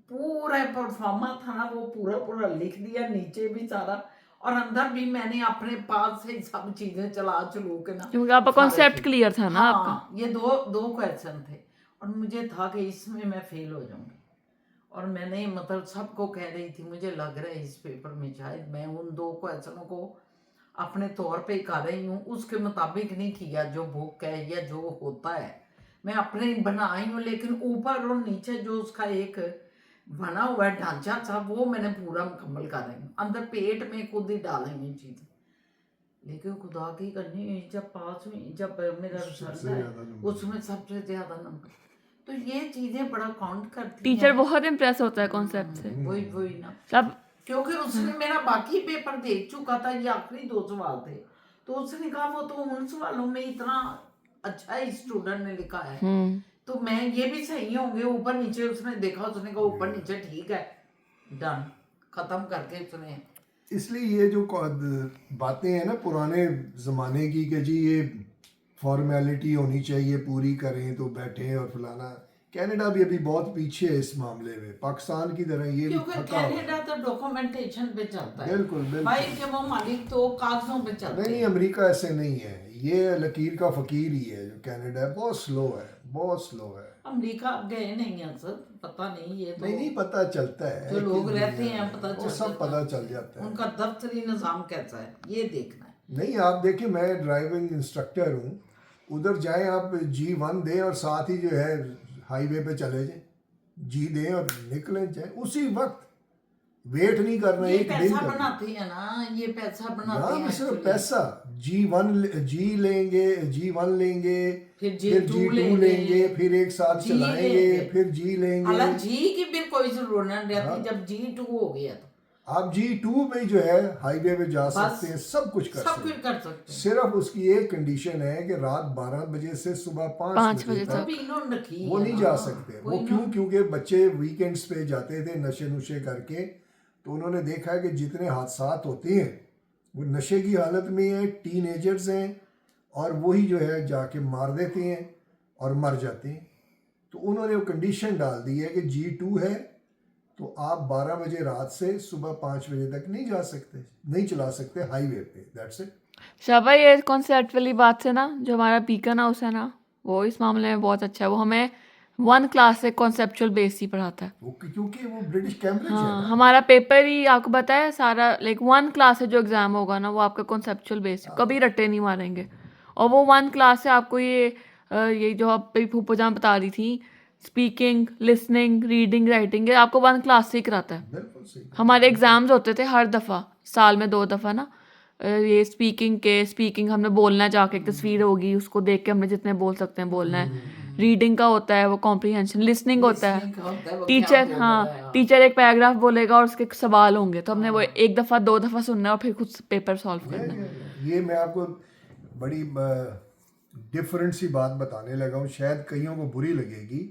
पूरा परफॉर्मा था ना वो पूरा लिख दिया, नीचे भी सारा और अंदर भी मैंने अपने पास से सब चीजें चला चलू के ना, क्योंकि आपका कॉन्सेप्ट क्लियर था ना आपका। हाँ, ये दो क्वेश्चन थे और मुझे था कि इसमें मैं फेल हो जाऊंगी, और मैंने मतलब सबको कह रही थी मुझे लग रहा है इस पेपर में शायद मैं उन 2 क्वेश्चनों को अपने तौर पे कर रही हूँ, उसके मुताबिक नहीं किया जो बुक है या जो होता है, मैं अपने बनाई हूँ, लेकिन ऊपर और नीचे जो उसका एक बना हुआ ढांचा था वो मैंने पूरा मुकम्मल कर रही हूँ, अंदर पेट में खुद ही डालेंगे चीज़ें, लेकिन खुदा की करनी हुई जब पास हुई, जब मेरा रिजल्ट है उसमें सबसे ज़्यादा नंबर, तो ये चीज़ें बड़ा काउंट करती हैं। टीचर बहुत इम्प्रेस होता है कॉन्सेप्ट से। वही ना। सब क्योंकि उसने मेरा बाकी पेपर देख चुका था, ये आखिरी 2 सवाल थे, तो उसने कहा वो तो उन सवालों में इतना अच्छा ही स्टूडेंट ने लिखा है, तो मैं ये भी सही होंगे ऊपर नीचे। उसने देखा, उसने कहा ऊपर नीचे ठीक है, डन, खत्म करके उसने। इसलिए ये जो बातें हैं ना पुराने ज़माने की कि जी ये फॉर्मेलिटी होनी चाहिए, पूरी करें तो बैठे और फलाना, कनाडा भी अभी बहुत पीछे है इस मामले में, पाकिस्तान की तरह ये भी क्योंकि थका हुआ है। कनाडा तो डॉक्यूमेंटेशन पे चलता है, बिल्कुल बिल्कुल। भाई के वो मालिक तो कागजों पे चलते नहीं, अमेरिका ऐसे नहीं है, ये लकीर का फकीर ही है जो कनाडा है, बहुत स्लो है, बहुत स्लो है। अमेरिका गए नहीं है सर, पता नहीं, ये तो नहीं पता चलता है जो लोग कि रहते हैं पता वो चल सब जाता पता है। चल जाता है। उनका दफ्तरी निज़ाम कैसा है ये देखना है। नहीं आप देखिए, मैं ड्राइविंग इंस्ट्रक्टर हूँ, उधर जाएं आप G1 दें और साथ ही जो है हाईवे पे चले जाएं, G दें और निकलें जाए उसी वक्त, वेट नहीं करना ये एक दिन पैसा का। बनाते हैं ना, ये पैसा बनाते यहाँ हैं में सिर्फ actually। पैसा, G लेंगे, G1 लेंगे, फिर फिर G2 G2 लेंगे, फिर एक साथ G चलाएंगे, लेंगे। फिर G लेंगे। हालांकि जी की भी कोई जरूरत नहीं हाँ। रहती जब G2 हो गया तो आप G2 पे जो है हाईवे पे जा बस सकते हैं, सब कुछ कर सब सकते कुछ हैं। कर सकते हैं। सिर्फ उसकी एक कंडीशन है कि रात 12 बजे से सुबह 5 5 बजे बजे तक वो भी इन्होंने रखी वो है नहीं ना। जा सकते। वो कोई क्यों? ना- क्योंकि बच्चे वीकेंड्स पे जाते थे नशे नुशे करके, तो उन्होंने देखा है कि जितने हादसात होते हैं वो नशे की हालत में है, टीनेजर्स हैं, और वही जो है जाके मार देते हैं और मर जाते हैं। तो उन्होंने वो कंडीशन डाल दी है कि G2 है तो आप 12 बजे रात से सुबह 5 बजे तक नहीं जा सकते, नहीं चला सकते हाईवे पे, दैट्स इट। शाबा, ये कॉन्सेप्ट वाली बात से ना, जो हमारा बीकन हाउस है ना, वो इस मामले में बहुत अच्छा है। वो हमें 1 क्लास से कॉन्सेप्चुअल बेस ही पढ़ाता है। वो क्योंकि वो ब्रिटिश कैम्ब्रिज है हाँ, ना। हमारा पेपर ही आपको बताया सारा, लाइक 1 क्लास से जो एग्ज़ाम होगा ना वो आपका कॉन्सेप्चुअल बेस है, कभी रट्टे नहीं मारेंगे। और वो 1 क्लास से आपको ये जो आप फूफो जान बता रही थी, स्पीकिंग, लिसनिंग, रीडिंग, राइटिंग, ये आपको 1 क्लास से ही कराता है। बिल्कुल सही। हमारे एग्ज़ाम्स होते थे हर दफ़ा, साल में 2 दफ़ा ना, ये स्पीकिंग हमने बोलना है, जाके एक तस्वीर होगी उसको देख के हमने जितने बोल सकते हैं बोलना है। रीडिंग का होता है वो कॉम्प्रीहेंशन, लिसनिंग होता है, Listening का होता है, वो क्या टीचर, बोल हाँ, रहा है, हाँ। टीचर एक पैराग्राफ बोलेगा और उसके सवाल होंगे, तो हमने वो 1 दफ़ा 2 दफ़ा सुनना है और फिर खुद पेपर सॉल्व करना है। ये मैं आपको बड़ी डिफरेंट सी बात बताने लगा हूँ, शायद कईयों को बुरी लगेगी,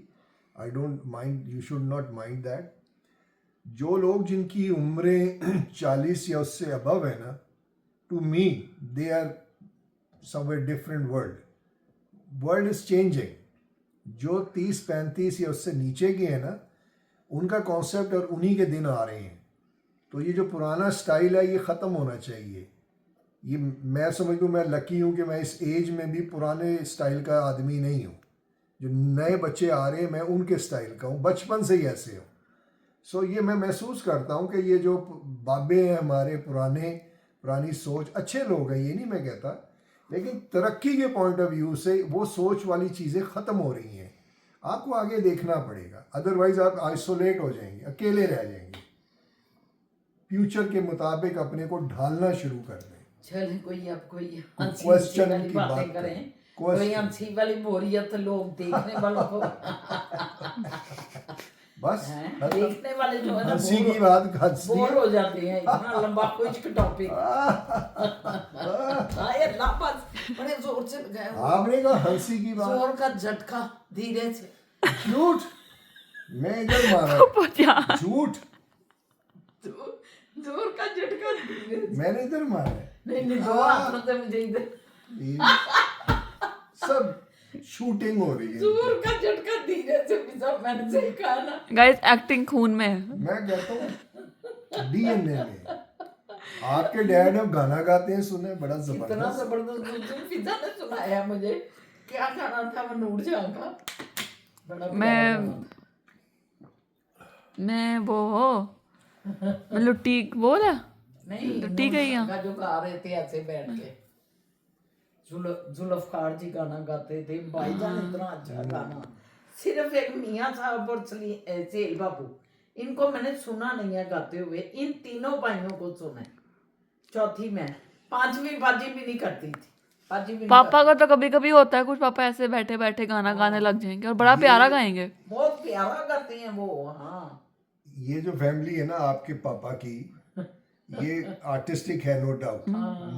I don't mind, you should not mind that. जो लोग जिनकी उम्रें 40 या उससे अबव है ना, to me they are somewhere different world is changing. जो 30-35 या उससे नीचे के हैं ना, उनका कॉन्सेप्ट और उन्हीं के दिन आ रहे हैं। तो ये जो पुराना स्टाइल है ये ख़त्म होना चाहिए। ये मैं समझूँ, मैं लकी हूँ कि मैं इस एज में भी पुराने स्टाइल का आदमी नहीं हूँ। जो नए बच्चे आ रहे हैं मैं उनके स्टाइल का हूँ, बचपन से ही ऐसे हूँ। सो ये मैं महसूस करता हूँ कि ये जो बाबे हैं हमारे पुरानी सोच, अच्छे लोग हैं, ये नहीं मैं कहता, लेकिन तरक्की के पॉइंट ऑफ व्यू से वो सोच वाली चीज़ें ख़त्म हो रही हैं। आपको आगे देखना पड़ेगा, अदरवाइज आप आइसोलेट हो जाएंगे, अकेले रह जाएंगे। फ्यूचर के मुताबिक अपने को ढालना शुरू कर दें। चलें, कोई अब कोई हंसी क्वेश्चन वाली की बातें बात करें, करें। कोई हंसी वाली बोरियत लोग देखने वालों को बस हैं, देखने वाले जो है ना हंसी की बात हंसती बोर है। हो जाते हैं, इतना लंबा कुछ टॉपिक। हाय अल्लाह, बस बड़े जोर से लगाया हुआ। आपने कहा हंसी की बात, जोर का झटका धीरे से। झूठ, मैं इधर मारा, झूठ जोर का झटका धीरे से। मैंने इधर मारा है। नहीं दो हाथों से मुझे इधर ये सब शूटिंग हो रही है। जोर का झटका धीरे से भी सब मैंने सही कहा ना। गाइस, एक्टिंग खून में है। मैं कहता हूँ डीएनए में। आपके डैड अब गाना गाते हैं, सुने, बड़ा इतना जबरदस्त। जबरदस्त फिजा ने सुनाया मुझे, क्या गाना था वो, नूर जहां का, बड़ा प्यारा गाना मैं वो मैं लुट्टी बोल है, नहीं, लुट्टी गई नूर हूँ। जहां का जो गा रहे थे ऐसे बैठ के, जुल्फकार जी गाना गाते थे, भाईजान इतना अच्छा गाना। सिर्फ एक मियाँ साहब और सेल बाबू, इनको मैंने सुना नहीं है गाते हुए, इन तीनों भाइयों को सुना है। चौथी मैं, 5वीं बाजी भी नहीं करती थी, बाजी भी नहीं पापा का तो कभी कभी होता है कुछ, पापा ऐसे बैठे बैठे गाना गाने लग जाएंगे और बड़ा प्यारा गाएंगे। बहुत प्यारा गाते हैं वो। हाँ, ये जो फैमिली है ना आपके पापा की, ये आर्टिस्टिक है, no doubt,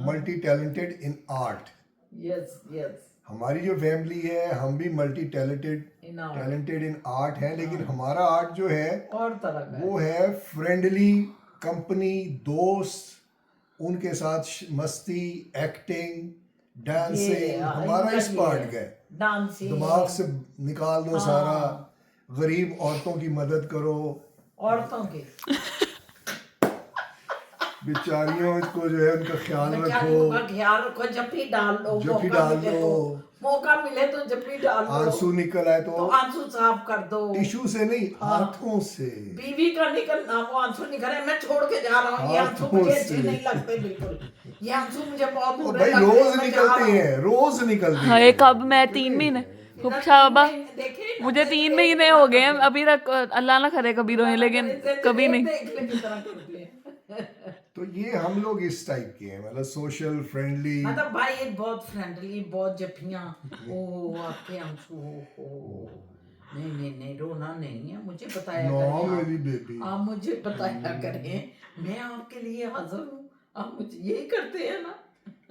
multi talented in art. Yes yes हमारी जो फैमिली है हम भी multi talented in art talented in art है, लेकिन हमारा आर्ट जो है और तरह का वो है फ्रेंडली, कंपनी, दोस्त, उनके साथ मस्ती, एक्टिंग, डांसिंग, हमारा इस पार्ट का है। डांसिंग दिमाग से निकाल दो सारा, गरीब औरतों की मदद करो, औरतों की बेचारियों को जो है उनका ख्याल बेचारियों रखो, का ख्याल रखो, जप्पी डाल लो, जप्पी मौका डाल मिले दो, तो मौका मिले तो जप्पी डाल लो, आंसू निकल आए तो तो आंसू साफ कर दो, टिश्यू से नहीं, हाथों से। बीवी का निकलना, वो आंसू निकले, मैं छोड़ के जा रहा हूँ, ये आंसू हाथों मुझे अच्छे से। नहीं लगते बिल्कुल, ये आंसू मुझे बहुत ओ बुरे भाई लगते हैं, रोज मैं जा रहा निकलते हूँ। हैं, रोज निकलते हाँ हैं। एक अब मैं 3 महीने खुबशा बाबा देखे मुझे 3 महीने हो गए हैं अभी तक, अल्लाह ना करे कभी रोए, लेकिन कभी नहीं। देख ले किस तरह करते हैं। तो ये हम लोग इस टाइप के हैं, मतलब सोशल, फ्रेंडली। मतलब भाई ये बहुत फ्रेंडली, बहुत जफ्फियां, ओ आपके आंसू हो, नहीं नहीं नहीं रोना नहीं है, मुझे बताया नो करें मेरी बेबी, आप मुझे बताया करें, मैं आपके लिए हाजिर हूँ, आप मुझे यही करते हैं ना।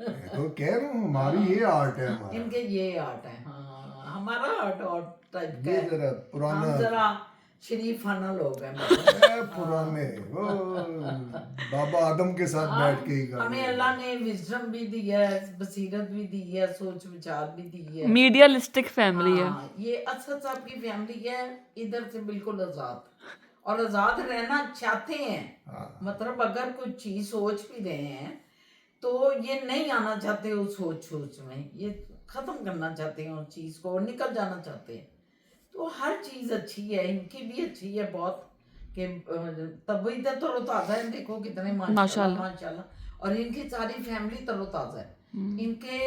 मैं तो कह रहा हूँ हमारी ये आर्ट है, हमारा इनके ये आर्ट है, हाँ हमारा आर्ट और टाइप का ये है, जरा पुराना, हम जरा शरीफाना लोग हैं पुराने वो बाबा आदम के साथ बैठ के ही हमें अल्लाह ने विजडम भी दी है, बसीरत भी दी है, सोच विचार भी दी है। मीडियालिस्टिक फैमिली है। हाँ, ये असद साहब की फैमिली है, इधर से बिल्कुल आजाद, और आजाद रहना चाहते हैं, मतलब अगर कोई चीज सोच भी रहे हैं तो ये नहीं आना चाहते उस सोच में, ये खत्म करना चाहते हैं उस चीज को और निकल जाना चाहते हैं। तो हर चीज अच्छी है, इनकी भी अच्छी है बहुत, कि तभी तो तरोताजा है, देखो कितने माशाल्लाह माशाल्लाह, और इनकी सारी फैमिली तरोताजा है। इनके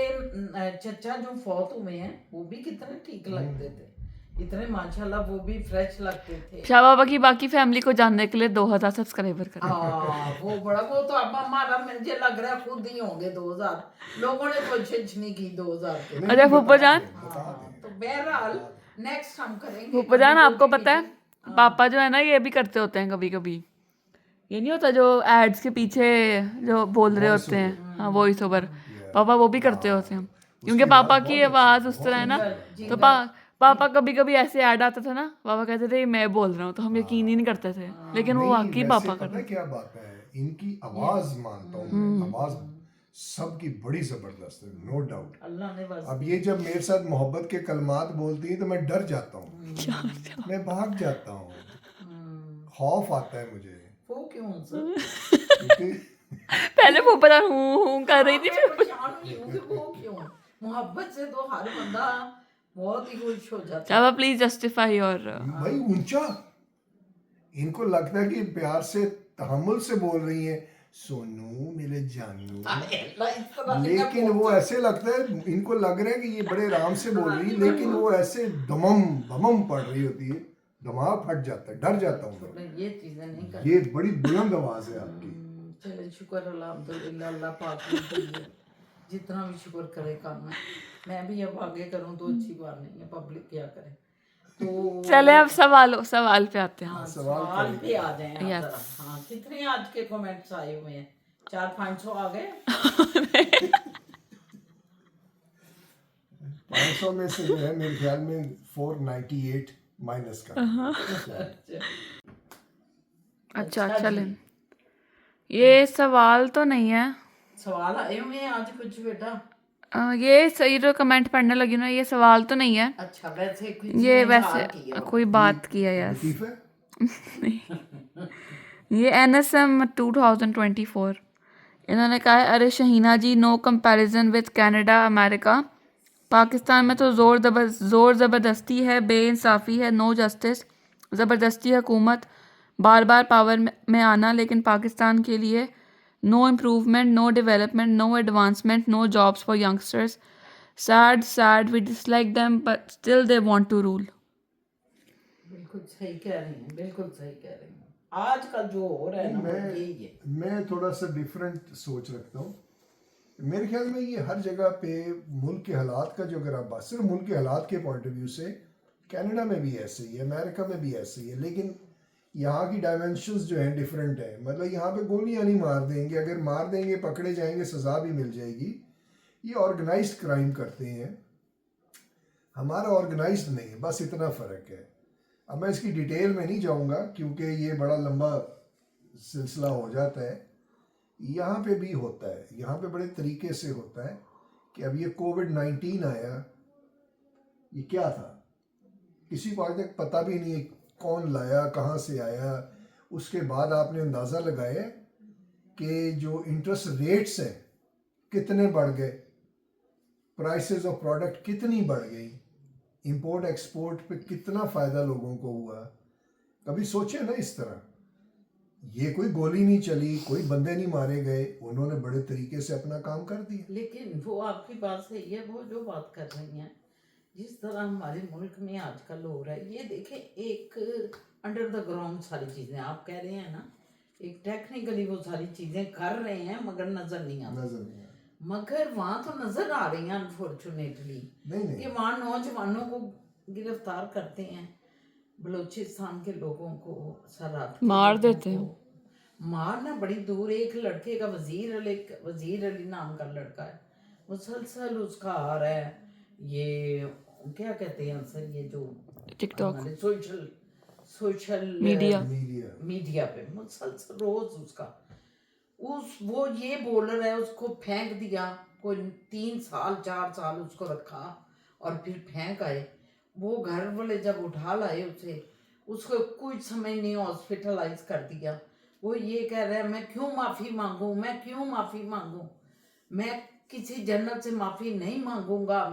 चचा जो फौत हुए हैं वो भी कितने ठीक लगते थे, इतने माशाल्लाह वो भी फ्रेश लगते थे। शाह बाबा की बाकी फैमिली को जानने के लिए 2000 सब्सक्राइबर करें। वो बड़ा, वो तो अब हमारा मुझे लग रहा है खुद ही होंगे 2000, लोगों ने कोशिश नहीं की 2000 के। अरे फूफा जान, तो बहरहाल नेक्स्ट हम करेंगे। फूफा जान आपको पता है पापा जो है ना ये भी करते होते हैं कभी कभी, ये नहीं होता जो एड्स के पीछे जो बोल रहे होते हैं, हाँ वॉइस ओवर, पापा वो भी करते होते हैं, क्योंकि पापा की आवाज उस तरह है ना, तो पापा कभी कभी ऐसे ऐड आता था ना, पापा कहते थे मैं बोल रहा हूँ, तो हम यकीन ही नहीं करते थे, लेकिन वो वाकई पापा पता है करते। क्या बात है, इनकी आवाज मानता हूँ मैं, आवाज सबकी बड़ी जबरदस्त है, नो डाउट। अल्लाह ने बस अब ये जब मेरे साथ मोहब्बत के कलमात बोलती है तो मैं डर जाता हूँ, मैं भाग जाता हूँ, खौफ आता है मुझे, वो क्यों सर, क्योंकि पहले फूफा जान हूँ कर रही थी, मैं परेशान हुई हूँ कि वो क्यों, मोहब्बत से तो हर बंदा बहुत ही खुश हो जाता है। Shah please justify. और भाई ऊंचा, इनको लगता है कि प्यार से, तहम्मुल से बोल रही है, सोनू मेरे जानू, लेकिन वो ऐसे लगता है, इनको लग रहा है कि ये बड़े आराम से बोल रही है, लेकिन वो ऐसे दमम बमम पड़ रही होती है, दिमाग फट जाता है, डर जाता हूँ मैं। ये चीजें नहीं कर, ये बड़ी बुलंद आवाज है आपकी। चले शुक्र अल्हम्दुलिल्लाह, अल्लाह पाक की दी है, जितना भी शुक्र करे काम है। मैं भी अब आगे करूँ तो अच्छी बात नहीं है, पब्लिक क्या करे। तो चले अब सवाल पे आते हैं। हाँ, सवाल पे आ जाए आप Yes. जरा। हाँ, कितने आज के कमेंट्स आए हुए हैं? 400-500 आ गए। 500 में से जो है मेरे ख्याल में 498 माइनस का। अच्छा चलें, ये सवाल तो नहीं है, सवाल आए हुए हैं आज कुछ बेटा? ये सही जो कमेंट पढ़ने लगी ना, ये सवाल तो नहीं है, अच्छा, वैसे कुछ ये इजहार वैसे किया। कोई बात की है। यस, लतीफ़ है? ये NSM 2024 इन्होंने कहा है, अरे Shaheena ji, no comparison with Canada America, Pakistan में तो जोर ज़बरदस्ती है, बेइंसाफ़ी है, नो जस्टिस, ज़बरदस्ती हुकूमत, बार बार पावर में आना, लेकिन पाकिस्तान के लिए no improvement, no development, no advancement, no jobs for youngsters, sad we dislike them but still they want to rule. बिल्कुल सही कह रही हैं, बिल्कुल सही कह रही हैं। आजकल जो हो रहा है ना, वो यही है। मैं थोड़ा सा डिफरेंट सोच रखता हूँ। मेरे ख्याल में ये हर जगह पे मुल्क के हालात का, जो अगर आप बात सिर्फ मुल्क के हालात के पॉइंट ऑफ व्यू से, कनाडा में भी ऐसे ही है, अमेरिका में भी ऐसे ही है, लेकिन यहाँ की डायमेंशंस जो हैं डिफरेंट है। मतलब यहाँ पे गोलियां नहीं मार देंगे, अगर मार देंगे पकड़े जाएंगे सज़ा भी मिल जाएगी। ये ऑर्गेनाइज्ड क्राइम करते हैं, हमारा ऑर्गेनाइज्ड नहीं है, बस इतना फ़र्क है। अब मैं इसकी डिटेल में नहीं जाऊँगा क्योंकि ये बड़ा लंबा सिलसिला हो जाता है। यहाँ पे भी होता है, यहाँ पे बड़े तरीके से होता है कि अब ये कोविड-19 आया, ये क्या था किसी को आज तक पता भी नहीं है, कौन लाया, कहाँ से आया। उसके बाद आपने अंदाज़ा लगाया कि जो इंटरेस्ट रेट्स हैं कितने बढ़ गए, प्राइसेस ऑफ प्रोडक्ट कितनी बढ़ गई, इंपोर्ट एक्सपोर्ट पे कितना फ़ायदा लोगों को हुआ। कभी सोचे ना इस तरह। ये कोई गोली नहीं चली, कोई बंदे नहीं मारे गए, उन्होंने बड़े तरीके से अपना काम कर दिया। लेकिन वो आपकी बात सही है, वो जो बात कर रही हैं, जिस तरह हमारे मुल्क में आजकल हो रहा है, ये देखें एक अंडर द ग्राउंड सारी चीज़ें आप कह रहे हैं ना, एक टेक्निकली वो सारी चीज़ें कर रहे हैं मगर नज़र नहीं आती। नजर नहीं आया। मगर वहाँ तो नज़र आ रही हैं अनफॉर्चुनेटली नहीं कि वहाँ नौजवानों को गिरफ्तार करते हैं, बलूचिस्तान के लोगों को, सरहद के मार लोगों देते हैं। को मारना बड़ी दूर। एक लड़के का वजीर अली नाम का लड़का है, मुसलसल उसका आ रहा है, ये क्या कहते हैं सर, ये जो टिकटॉक हमारे सोशल मीडिया मीडिया पे मुसलसल रोज उसका वो ये बोल रहा है, उसको फेंक दिया, कोई 3 साल 4 साल उसको रखा और फिर फेंक आए। वो घर वाले जब उठा लाए उसे, उसको कुछ समय नहीं हॉस्पिटलाइज कर दिया। वो ये कह रहा है मैं क्यों माफ़ी मांगूं, मैं क्यों माफ़ी मांगूं, मैं किसी जनरल से माफ़ी नहीं मांगूंगा,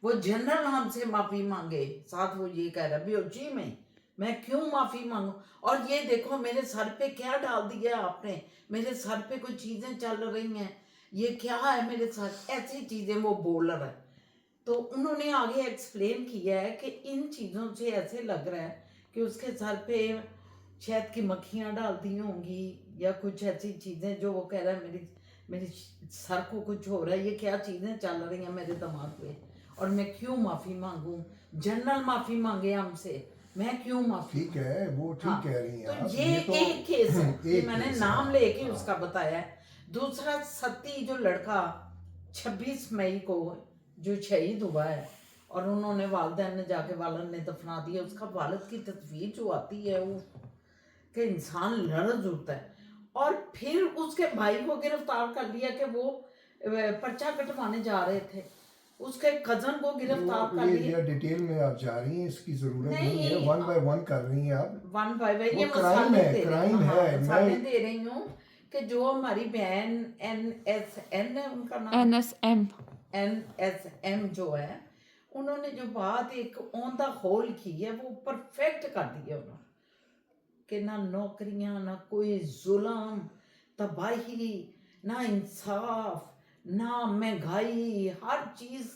वो जनरल हमसे माफ़ी मांगे। साथ वो ये कह रहा है बेहोशी में मैं क्यों माफ़ी मांगूं। और ये देखो मेरे सर पे क्या डाल दिया आपने, मेरे सर पे कोई चीज़ें चल रही हैं, ये क्या है मेरे साथ, ऐसी चीज़ें वो बोल रहा है। तो उन्होंने आगे एक्सप्लेन किया है कि इन चीज़ों से ऐसे लग रहा है कि उसके सर पे शहद की मक्खियाँ डाल दी होंगी या कुछ ऐसी चीज़ें, जो वो कह रहा है मेरी सर को कुछ हो रहा है, ये क्या चीज़ें चल रही हैं मेरे दिमाग पे, और मैं क्यों माफ़ी मांगूं, जनरल माफ़ी मांगे हमसे, मैं क्यों माफ़ी। ठीक है, वो ठीक हाँ, कह रही हैं तो आप। ये तो एक केस है, ये एक मैंने केस नाम है। लेके हाँ। उसका बताया है। दूसरा सती जो लड़का 26 मई को जो शहीद हुआ है और उन्होंने वालिदैन ने जाके वालिद ने दफना दिया, उसका वालिद की तस्वीर जो आती है वो कि इंसान लरज उठता है। और फिर उसके भाई को गिरफ्तार कर लिया कि वो पर्चा कटवाने जा रहे थे, उसके कजन को गिरफ्तार कर लिया। ये डिटेल में आप जा रही हैं, इसकी जरूरत नहीं है, नहीं, 1 बाय 1 कर रही हैं आप। वन बाय वन ये वो क्राइम मसाले है, दे रही क्राइम हूँ, है। मसाले दे रही हूँ कि जो हमारी बहन NSN है उनका नाम, NSM NSM जो है, उन्होंने जो बात एक ऑन द होल की है वो परफेक्ट कर दी है उन्होंने, कि ना नौकरियां, ना कोई जुल्म, तबाही, ना इंसाफ, ना महंगाई, हर चीज़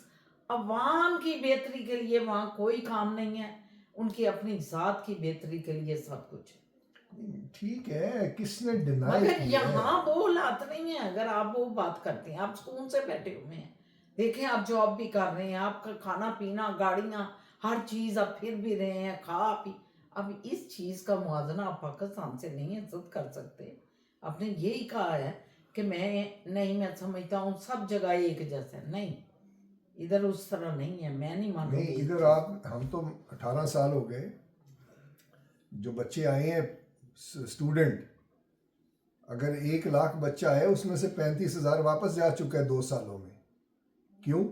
अवाम की बेहतरी के लिए वहाँ कोई काम नहीं है, उनकी अपनी ज़ात की बेहतरी के लिए सब कुछ है। ठीक है, किसने डिनाई मगर किया है? यहाँ वो हालात नहीं है। अगर आप वो बात करते हैं, आप सुकून से बैठे हुए हैं, देखें आप जॉब भी कर रहे हैं, आपका खाना पीना, गाड़ियाँ, हर चीज़ आप फिर भी रहे हैं, खा पी। अब इस चीज़ का मुआवजा आप पाकिस्तान से नहीं इज्जत कर सकते। आपने यही कहा है कि मैं समझता हूँ सब जगह एक जैसा है, नहीं, इधर उस तरह नहीं है, मैं नहीं नहीं, मानूंगी। इधर आप, हम तो 18 साल हो गए, जो बच्चे आए हैं स्टूडेंट, अगर 1 लाख बच्चा है उसमें से 35,000 वापस जा चुका है 2 सालों में। क्यों?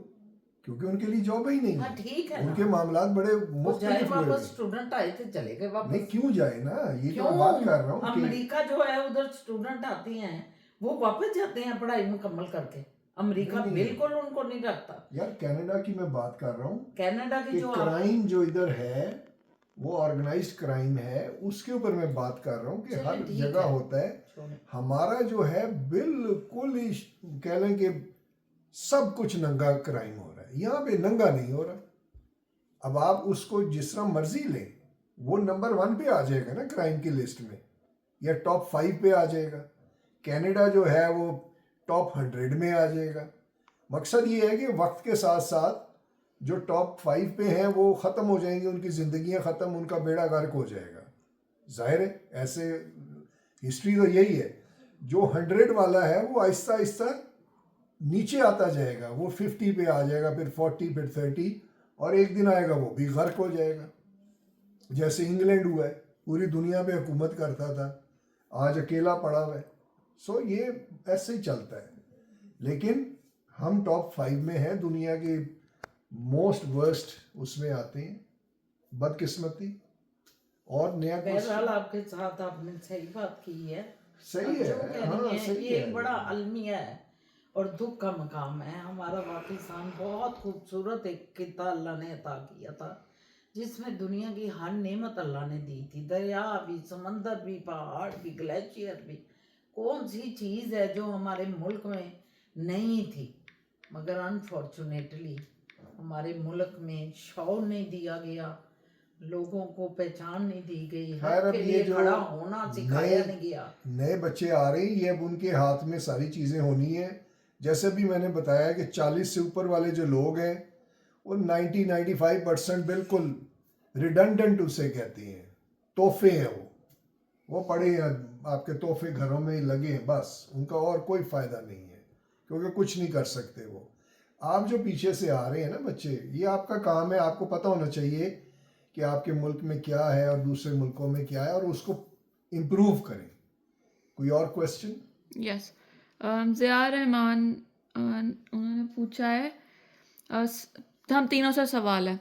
क्योंकि उनके लिए जॉब ही नहीं हाँ है। ठीक है ना, उनके मामलात बड़े वो जाए मुख्तलिफ हुए वापस, हैं। स्टूडेंट आए थे चले गए वापस। नहीं, क्यों जाए ना, ये तो क्यों? मैं बात कर रहा हूँ कि अमेरिका जो है उधर स्टूडेंट आते हैं, वो वापस जाते हैं पढ़ाई मुकम्मल करके। अमेरिका नहीं। बिल्कुल उनको नहीं रखता। यार कनाडा की मैं बात कर रहा हूँ कनाडा की कि जो क्राइम जो इधर है वो ऑर्गेनाइज्ड क्राइम है, उसके ऊपर मैं बात कर रहा हूँ कि चलिए, हर ठीक जगह है। होता है। छोड़ो। हमारा जो है बिल्कुल ही कह लें कि सब कुछ नंगा क्राइम हो रहा है, यहाँ पे नंगा नहीं हो रहा। अब आप उसको जिस तरह मर्जी लें, वो नंबर 1 पे आ जाएगा ना क्राइम की लिस्ट में, या टॉप 5 पे आ जाएगा। कनाडा जो है वो टॉप 100 में आ जाएगा। मकसद ये है कि वक्त के साथ साथ जो टॉप 5 पे हैं वो ख़त्म हो जाएंगे, उनकी ज़िंदगियां ख़त्म, उनका बेड़ा गर्क हो जाएगा। जाहिर है ऐसे हिस्ट्री तो यही है, जो 100 वाला है वो आहिस्ता आहिस्ता नीचे आता जाएगा, वो 50 पे आ जाएगा, फिर 40, फिर 30, और एक दिन आएगा वो भी गर्क हो जाएगा। जैसे इंग्लैंड हुआ है, पूरी दुनिया पे हुकूमत करता था, आज अकेला पड़ा हुआ है। सो ये ऐसे ही चलता है। लेकिन हम टॉप 5 में हैं दुनिया के मोस्ट वर्स्ट, उसमें आते हैं, बदकिस्मती। और नया बहरहाल आपके साथ आपने सही बात की है। सही जो है, कह हाँ रही हैं, सही ये है। एक बड़ा अलमिया है और दुख का मकाम है। हमारा पाकिस्तान बहुत खूबसूरत एक खिता अल्लाह ने अता किया था, जिसमें दुनिया की हर नेमत अल्लाह ने दी थी। दरिया भी, समंदर भी, पहाड़ भी, ग्लेशियर भी। कौन सी चीज़ है जो हमारे मुल्क में नहीं थी? मगर अनफॉर्चुनेटली हमारे मुल्क में शौर नहीं दिया गया, लोगों को पहचान नहीं दी गई, खैर, हक अब के ये लिए जो खड़ा होना सिखाया नहीं गया। नए बच्चे आ रहे हैं, ये अब उनके हाथ में सारी चीज़ें होनी है। जैसे भी मैंने बताया कि 40 से ऊपर वाले जो लोग हैं वो 90-95% बिल्कुल रिडंडेंट उसे कहते हैं, तोहफे हैं वो पड़े हैं आपके तोहफे घरों में ही लगे हैं, बस उनका और कोई फ़ायदा नहीं है, क्योंकि कुछ नहीं कर सकते वो। आप जो पीछे से आ रहे हैं ना बच्चे, ये आपका काम है, आपको पता होना चाहिए कि आपके मुल्क में क्या है और दूसरे मुल्कों में क्या है, और उसको इम्प्रूव करें। कोई और क्वेश्चन? यस, ज़िया रहमान उन्होंने पूछा है, हम तीनों से सवाल है,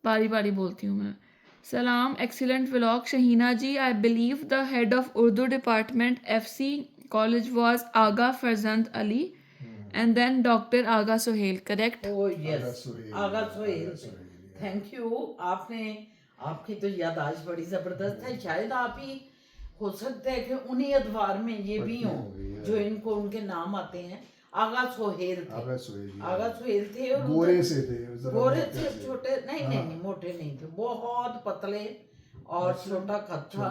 बारी बारी बोलती हूँ मैं। सलाम, excellent vlog. Shaheena ji, I believe the head of Urdu department FC college was Agha Farzand Ali and then doctor Agha Suhail, correct? Oh yes, Agha Sohail. Thank you. आपने, आपकी तो याददाश्त बड़ी ज़बरदस्त है। शायद आप ही हो सकता है कि उन्हीं अदवार में ये भी हों जो इनको उनके नाम आते हैं। आगा सोहेल थे, आगा सोहेल थे, और गोरे से थे, गोरे से, छोटे नहीं नहीं नहीं, मोटे नहीं थे, बहुत पतले और छोटा कद था,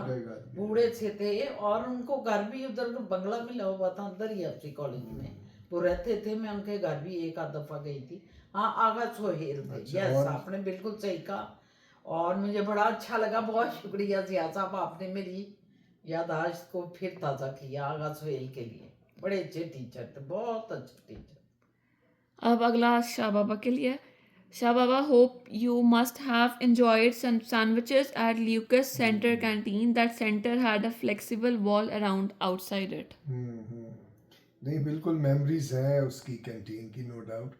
बूढ़े से थे, और उनको घर भी उधर बंगला मिला हुआ था अंदर ही FC कॉलेज में वो रहते थे। मैं उनके घर भी एक आध दफ़ा गई थी। हाँ, आगा सोहेल थे। यस, आपने बिल्कुल सही कहा और मुझे बड़ा अच्छा लगा। बहुत शुक्रिया जिया साहब, आपने मेरी याददाश्त को फिर ताज़ा किया। आगा सोहेल के लिए बड़े अच्छे टीचर थे, बहुत अच्छे टीचर। अब अगला शाह बाबा के लिए। Shah Baba, hope you must have enjoyed some sandwiches at Lucas Center canteen. That center had a flexible wall around outside it. नहीं, बिल्कुल मेमोरीज हैं उसकी कैंटीन की, नो डाउट।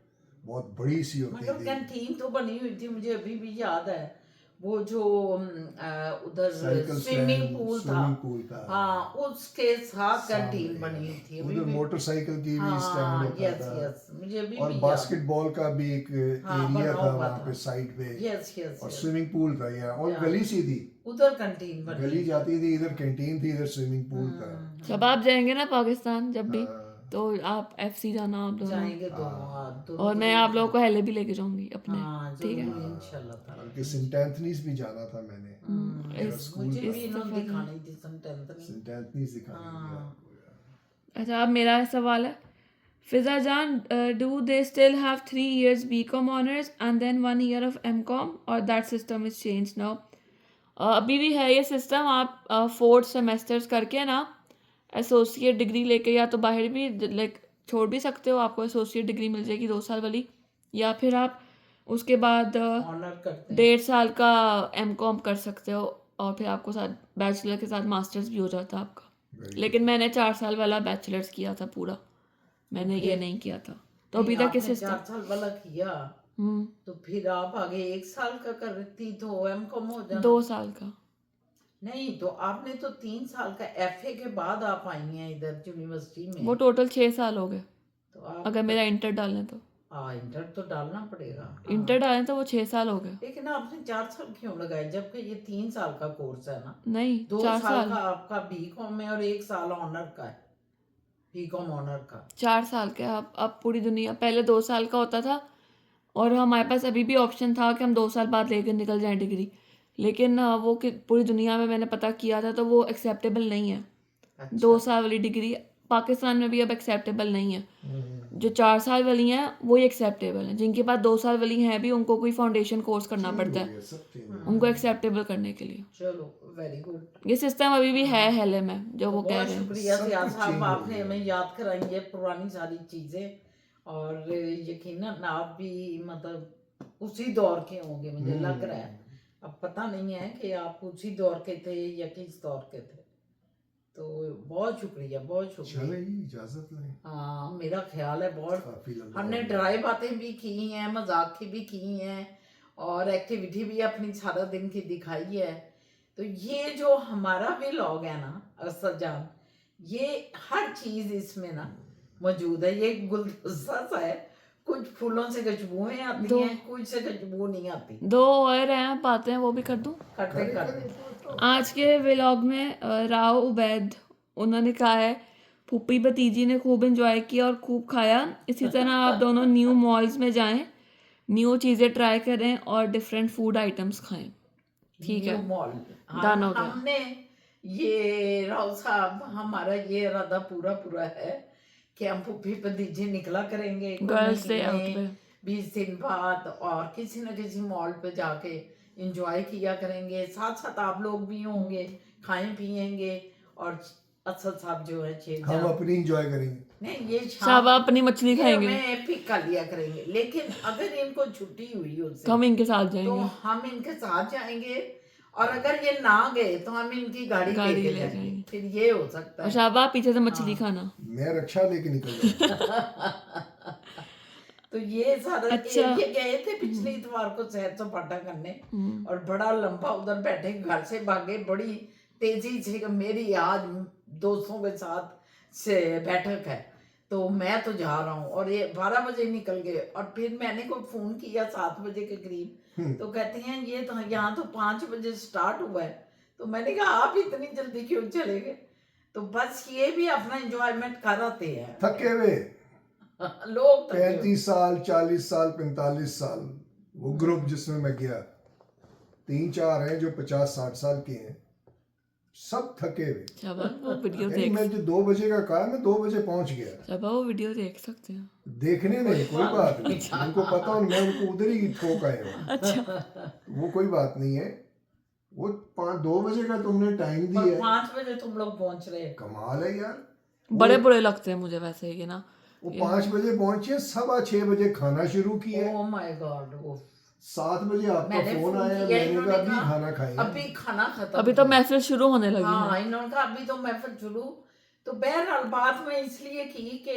बहुत बड़ी सी होती मगर थी कैंटीन तो बनी हुई थी, मुझे अभी भी याद है वो जो उधर cycle swimming stand, pool swimming pool था। हाँ, उसके साथ कैंटीन बनी हुई थी अभी उधर भी। मोटरसाइकिल की भी हाँ, स्टैंड होता यस था, यस, मुझे अभी और भी बास्केटबॉल का भी एक हाँ, एरिया बना था हुआ वहाँ था। पे साइड पे, यस यस और यस, स्विमिंग पूल था यहाँ, और या। गली सी थी, उधर कैंटीन बनी गली जाती थी, इधर कैंटीन थी, इधर स्विमिंग पूल था। जब आप जाएंगे ना पाकिस्तान जब भी, हाँ। तो आप FC जाना आप दोनों, जाएंगे दोनों, दोनों और मैं आप लोगों को हेले भी लेके जाऊंगी अपने। हाँ ठीक है, जरूर, इंशाल्लाह ताला। बल्कि सेंट एंथनीज भी जाना था मैंने, मेरा स्कूल मुझे था, भी इन्होंने दिखानी थी संटेंथनी। सेंट एंथनीज दिखाने गया। अच्छा, अब मेरा सवाल है, फिजा जान, do they still have 3 years BCom honours and then 1 year of MCom, और that system is change now? अभी भी है ये सिस्टम, आप 4 सेमेस्टर्स करके ना एसोसिएट डिग्री लेके या तो बाहर भी लाइक छोड़ भी सकते हो, आपको एसोसिएट डिग्री मिल जाएगी 2 साल वाली, या फिर आप उसके बाद ऑनर करते हैं। 1.5 साल का MCom कर सकते हो, और फिर आपको साथ बैचलर के साथ मास्टर्स भी हो जाता है आपका। लेकिन मैंने 4 साल वाला बैचलर्स किया था पूरा, मैंने ये नहीं किया था, तो अभी तक आपने इस 4 साल वाला किया, तो फिर आप आगे 1 साल का करती तो MCom हो जाना। 2 साल का नहीं, तो आपने तो 3 साल का FA के बाद आप आई हैं इधर यूनिवर्सिटी में। वो टोटल 6 साल हो गए, तो आप अगर मेरा इंटर डालें तो। इंटर तो डालना पड़ेगा। इंटर डालें तो वो 6 साल हो गए। लेकिन आपने 4 साल क्यों लगाए, जबकि ये 3 साल का कोर्स है ना? नहीं, 2 4 साल साल का आपका BCom है और 1 साल ऑनर का है, BCom ऑनर का। 4 साल का। अब पूरी दुनिया, पहले 2 साल का होता था, और हमारे पास अभी भी ऑप्शन था कि हम 2 साल बाद लेकर निकल जाएं डिग्री, लेकिन वो कि पूरी दुनिया में मैंने पता किया था तो वो एक्सेप्टेबल नहीं है। 2 साल वाली डिग्री पाकिस्तान में भी अब एक्सेप्टेबल नहीं है। जो 4 साल वाली हैं वो ही एक्सेप्टेबल हैं, जिनके पास 2 साल वाली हैं भी उनको कोई फाउंडेशन कोर्स करना पड़ता है उनको एक्सेप्टेबल करने के लिए। चलो वेरी गुड। ये सिस्टम अभी भी है हेले में जो वो कह बहुत रहे हैं। शुक्रिया सब सियाज कुछ साहब, change हो आपने गया। हमें याद कराई है पुरानी सारी चीजें, और यकीनन आप भी मतलब उसी दौर के होंगे, मुझे लग रहा है। अब पता नहीं है कि आप उसी दौर के थे या किस दौर के थे। तो बहुत शुक्रिया, बहुत शुक्रिया। चले जी, इजाजत लें। हाँ, मेरा ख्याल है बहुत काफी लंबा हमने हो गया। ड्राई बातें भी की हैं, मजाक की भी की हैं, और एक्टिविटी भी अपनी सारा दिन की दिखाई है। तो ये जो हमारा व्लॉग है ना असद जान, ये हर चीज इसमें ना मौजूद है। ये गुलदस्ता सा है, कुछ फूलों से खुशबुएं आती दो- हैं, कुछ से खुशबू नहीं आती। 2 और हैं बातें, वो भी कर दूं। करते करे, करते करे। आज के व्लॉग में राव उबैद उन्होंने कहा है फूफी भतीजी ने खूब एंजॉय किया और खूब खाया। इसी तरह आप दोनों न्यू मॉल्स में जाएं, न्यू चीज़ें ट्राई करें और डिफरेंट फूड आइटम्स खाएं। ठीक है, न्यू मॉल। डन हो गया। हमने ये राव साहब, हमारा ये इरादा पूरा पूरा है कि हम फूफी भतीजे निकला करेंगे कोई गर्ल्स डे आउट महीने, पे 20 दिन बाद, और किसी न किसी मॉल पे जाके एंजॉय किया करेंगे। साथ साथ आप लोग भी होंगे, खाएं पिएंगे, और असद साहब जो है हम अपनी इंजॉय करेंगे। नहीं, ये सब अपनी मछली ये खाएंगे हमें पिक कर लिया करेंगे। लेकिन अगर इनको छुट्टी हुई तो उससे हम इनके साथ तो जाएंगे। हम इनके साथ जाएंगे, और अगर ये ना गए तो हम इनकी गाड़ी गाड़ी लेके ले जाएंगे। जाएंगे। फिर ये हो सकता और है। शाबा पीछे से मछली खाना। मैं रक्षा लेके निकल जाऊंगा। तो ये सारा अच्छा। ये गए थे पिछले इतवार को सैर सपाटा करने, और बड़ा लंबा उधर बैठे, घर से भागे बड़ी तेजी से। मेरी आज दोस्तों के साथ से बैठक है, तो मैं तो जा रहा हूँ, और ये 12 बजे निकल गए। और फिर मैंने को फोन किया 7 बजे के करीब, तो कहते हैं ये तो यहाँ तो 5 बजे स्टार्ट हुआ है। तो मैंने कहा आप इतनी जल्दी क्यों चले गए? तो बस ये भी अपना एंजॉयमेंट कर आते हैं। थके हुए लोग थके हुए। 35 साल, 40 साल, 45 साल, वो ग्रुप जिसमें मैं गया, 3-4 हैं जो 50-60 साल के हैं, सब थके हुए। शाबा वो वीडियो यानी देख मैं जो 2 बजे का कहा, मैं 2 बजे पहुंच गया। शाबा वो वीडियो देख सकते हैं। देखने नहीं, कोई बात नहीं, उनको पता हूँ मैं उनको उधर ही ठोक आया हूँ। अच्छा, वो कोई बात नहीं है। वो 2 बजे का तुमने टाइम पर दिया है, 5 बजे तुम लोग पहुंच रहे हैं। कमाल है यार। बड़े बुरे लगते हैं मुझे वैसे ये ना। वो 5 बजे पहुंचे, 6:15 बजे खाना शुरू किया। Oh my God. 7 बजे आपका मैंने फोन फोन आया, किया, मैंने इन्होंने कहा अभी कहा, खाना खाएंगे। अभी खाना खत्म। अभी तो महफिल शुरू होने लगी हाँ, है। इन्होंने कहा अभी तो महफिल शुरू। तो बहरहाल बात मैं इसलिए की कि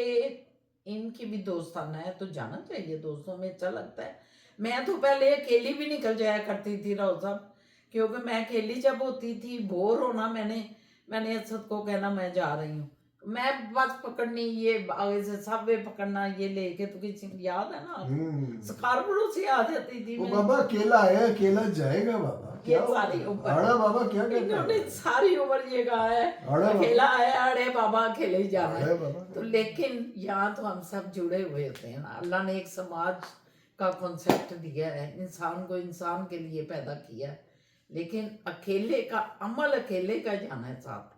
इनकी भी दोस्ताना है, तो जाना चाहिए, दोस्तों में अच्छा लगता है। मैं तो पहले अकेली भी निकल जाया करती थी राव साहब, क्योंकि मैं अकेली जब होती थी, बोर होना, मैंने असद को कहना मैं जा रही हूँ, मैं बस पकड़नी, ये आगे से सबवे पकड़ना, ये लेके, तो किसी याद है ना स्कार्बरो से आ जाती थी वो मैं। बाबा अकेला आया, अकेला जाएगा बाबा। ये क्या सारी उम्र आड़ा बाबा क्या कहते इन्होंने हैं? सारी उम्र ये कहा है, अरे बाबा। अकेला आया, अरे बाबा अकेले ही जाना अरे है। बाबा। तो लेकिन यहाँ तो हम सब जुड़े हुए होते हैं ना। अल्लाह ने एक समाज का कॉन्सेप्ट दिया है, इंसान को इंसान के लिए पैदा किया है, लेकिन अकेले का अमल अकेले का जाना है साथ।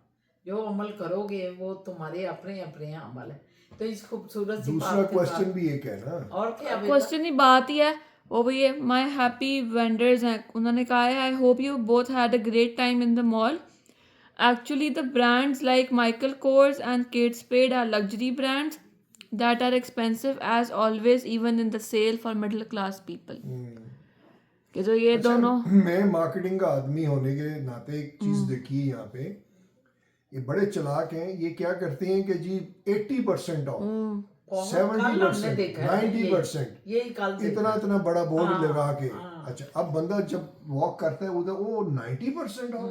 जो अमल करोगे वो तुम्हारे अपने अपने अमल है। तो इस खूबसूरत सी दूसरा बात के क्वेश्चन साथ भी एक है ना, और क्या बेटा? क्वेश्चन ही बात ही है वो भी है। माई हैप्पी वेंडर्स हैं, उन्होंने कहा है I hope you both had a great time in the mall. Actually, the brands like Michael Kors and Kate Spade are luxury brands that are expensive as always, even in the sale for middle class people. कि जो ये अच्छा, दोनों मैं marketing का आदमी होने के नाते एक चीज देखी है यहाँ पे, ये बड़े चालाक हैं। ये क्या करते हैं कि जी 80% ऑफ, बहुत 70%, हमने देखा है 90%, यही कल देखा इतना है। इतना बड़ा बोर्ड हाँ, लगा के। हाँ। अच्छा, अब बंदा जब वॉक करता है उधर, वो 90% ऑफ।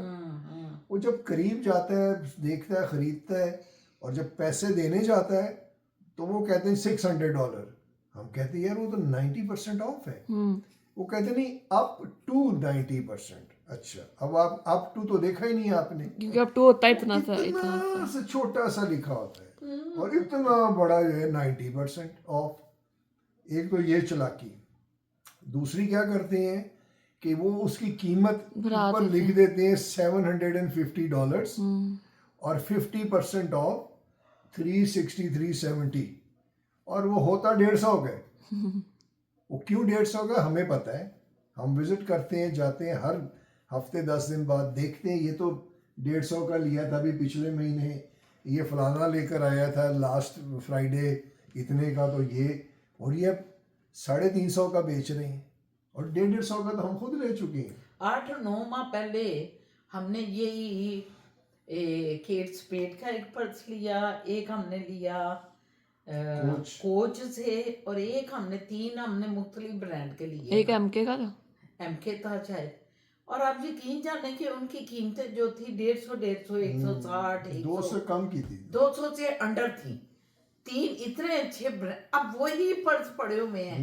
वो जब करीब जाता है, देखता है, खरीदता है, और जब पैसे देने जाता है तो वो कहते हैं $600। हम कहते हैं यार वो तो 90% ऑफ है। वो कहते नहीं, अप टू 90%। अच्छा, अब आप अप टू तो देखा ही नहीं आपने, क्योंकि अब तो होता है इतना सा इतना सा छोटा सा लिखा होता है, और इतना बड़ा जो है 90% ऑफ। एक तो ये चालाकी। दूसरी क्या करते हैं कि वो उसकी कीमत बढ़ा ऊपर देते लिख देते हैं $750, और 50% ऑफ 360, 370, और वो होता 150 का है। वो क्यों 150 का हमें पता है, हम विजिट करते हैं, जाते हैं, हफ्ते 10 दिन बाद देखते हैं। ये तो 150 का लिया था अभी पिछले महीने, ये फलाना लेकर आया था लास्ट फ्राइडे इतने का, तो ये, और ये 350 का बेच रहे हैं, और 150 का तो हम खुद ले चुके हैं। 8-9 माह पहले हमने यही केट स्पेड का एक पर्स लिया, एक हमने लिया कोच से, और एक हमने 3 हमने मुख्तलिफ ब्रांड के लिए। एक एमके का था, एमके था शायद। और आप यकीन जाने कि उनकी कीमतें जो थी 150, 160, 200 से कम की थी, 200 से अंडर थी। 3 इतने अच्छे अब वही पर्स पड़े हुए हैं।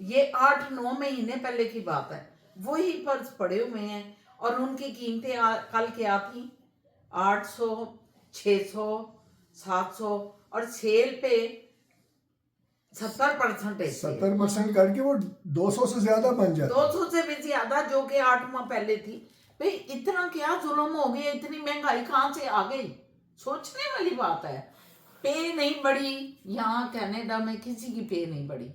ये 8-9 महीने पहले की बात है, वही पर्स पड़े हुए हैं, और उनकी कीमतें कल क्या थी, 800, 600, 700, और सेल पे 70% करके वो 200 से ज्यादा बन जाता, 200 से भी ज्यादा, जो कि 8 माह पहले थी। भाई इतना क्या जुल्म हो गया, इतनी महंगाई कहाँ से आ गई, सोचने वाली बात है। पे नहीं बढ़ी, यहाँ कनाडा में किसी की पे नहीं बढ़ी,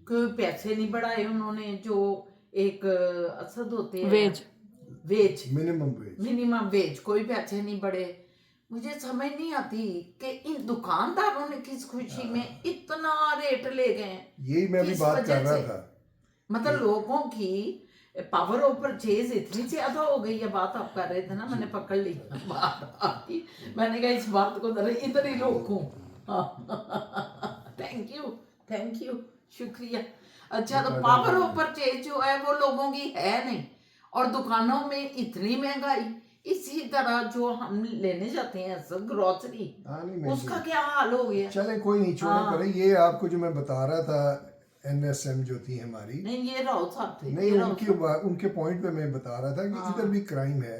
कोई पैसे नहीं बढ़ाए उन्होंने, जो एक असद होते हैं वेज मिनिमम वेज, कोई पैसे नहीं बढ़े। मुझे समझ नहीं आती कि इन दुकानदारों ने किस खुशी में इतना रेट ले गए। यही मैं भी बात कर रहा था, मतलब लोगों की पावर ऑफ परचेज इतनी ज्यादा हो गई है। बात आप कर रहे थे ना, मैंने पकड़ ली बात आपकी, मैंने कहा इस बात को जरा इधर ही रोकूं। थैंक यू, शुक्रिया। अच्छा, तो पावर ऑफ परचेज जो है वो लोगों की है नहीं, और दुकानों में इतनी महंगाई। इसी तरह जो हम लेने जाते हैं सब ग्रोसरी, उसका क्या हाल हो गया। चले कोई नहीं, छोड़े परे। ये आपको जो मैं बता रहा था, NSM जो थी हमारी, नहीं ये राउत साहब थे, नहीं उनके पॉइंट पे मैं बता रहा था कि इधर भी क्राइम है।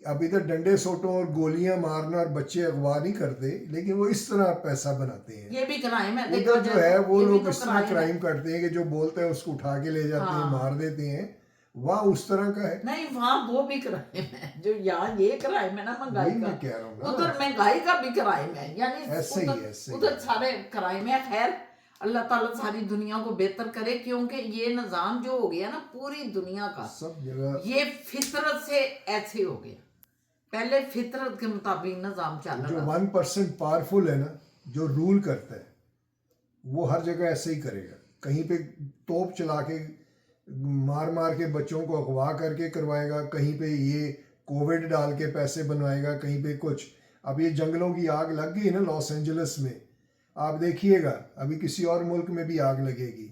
अब इधर डंडे सोटों और गोलियां मारना और बच्चे अगवा नहीं करते, लेकिन वो इस तरह पैसा बनाते हैं। ये भी क्राइम है। उधर जो है वो लोग इस तरह क्राइम करते हैं कि जो बोलते हैं उसको उठा के ले जाते हैं, मार देते हैं। वहाँ उस तरह का है नहीं, वहाँ वो भी क्राइम है जो यहाँ ये क्राइम है ना, महंगाई का। मैं कह रहा हूँ, उधर महंगाई का भी क्राइम है, यानी ऐसे ही उधर सारे क्राइम है। खैर, अल्लाह ताला सारी दुनिया को बेहतर करे, क्योंकि ये निजाम जो हो गया ना पूरी दुनिया का, सब जगह ये फितरत से ऐसे हो गया। पहले फितरत के मुताबिक निजाम चल रहा, जो 1% पावरफुल है ना, जो रूल करता है, वो हर जगह ऐसे ही करेगा। कहीं पे तोप चला के मार के बच्चों को अगवा करके करवाएगा, कहीं पे ये कोविड डाल के पैसे बनवाएगा, कहीं पे कुछ। अब ये जंगलों की आग लग गई ना लॉस एंजलिस में, आप देखिएगा अभी किसी और मुल्क में भी आग लगेगी।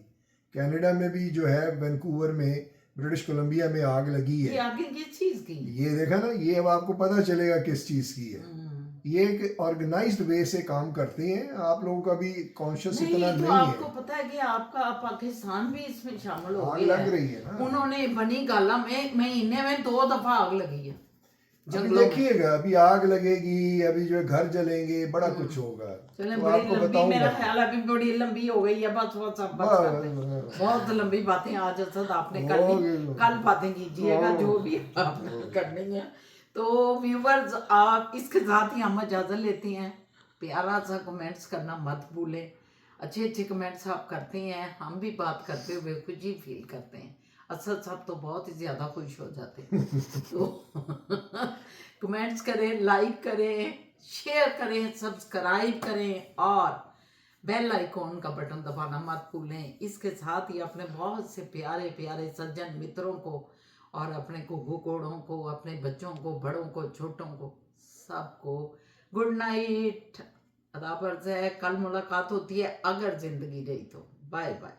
कनाडा में भी जो है वैंकूवर में, ब्रिटिश कोलंबिया में आग लगी है। ये आगे किस चीज की, ये देखा ना, ये अब आपको पता चलेगा किस चीज की है। ये एक ऑर्गेनाइज्ड वे से काम करते हैं, आप लोगों का भी कॉन्शियस इतना तो नहीं आपको है। पता है कि आपका पाकिस्तान भी इसमें शामिल हो आग गया लग रही है ना। उन्होंने बनी गाला में महीने में 2 दफा आग लगी है। देखिएगा अभी आग लगेगी, अभी जो घर जलेंगे, बड़ा कुछ होगा। चले, तो बड़ी आपको लंबी, बताऊंगा। मेरा ख्याल है अभी बड़ी लंबी हो गई है। बस बहुत लंबी बातें आज असद आपने कर ली, कल बातें कीजिएगा जो भी आपने करनी है। तो व्यूवर्स, आप इसके साथ ही हम इजाज़त लेते हैं। प्यारा सा कमेंट्स करना मत भूलें। अच्छे कमेंट्स आप करते हैं, हम भी बात करते हुए खुशी फील करते हैं। असद साहब तो बहुत ही ज़्यादा खुश हो जाते हैं। तो कमेंट्स करें, लाइक करें, शेयर करें, सब्सक्राइब करें, और बेल आइकॉन का बटन दबाना मत भूलें। इसके साथ ही अपने बहुत से प्यारे प्यारे सज्जन मित्रों को, और अपने घुघू कोड़ों को, अपने बच्चों को, बड़ों को, छोटों को, सबको गुड नाइट। अदा फर्ज है, कल मुलाकात होती है अगर जिंदगी रही तो। Bye bye.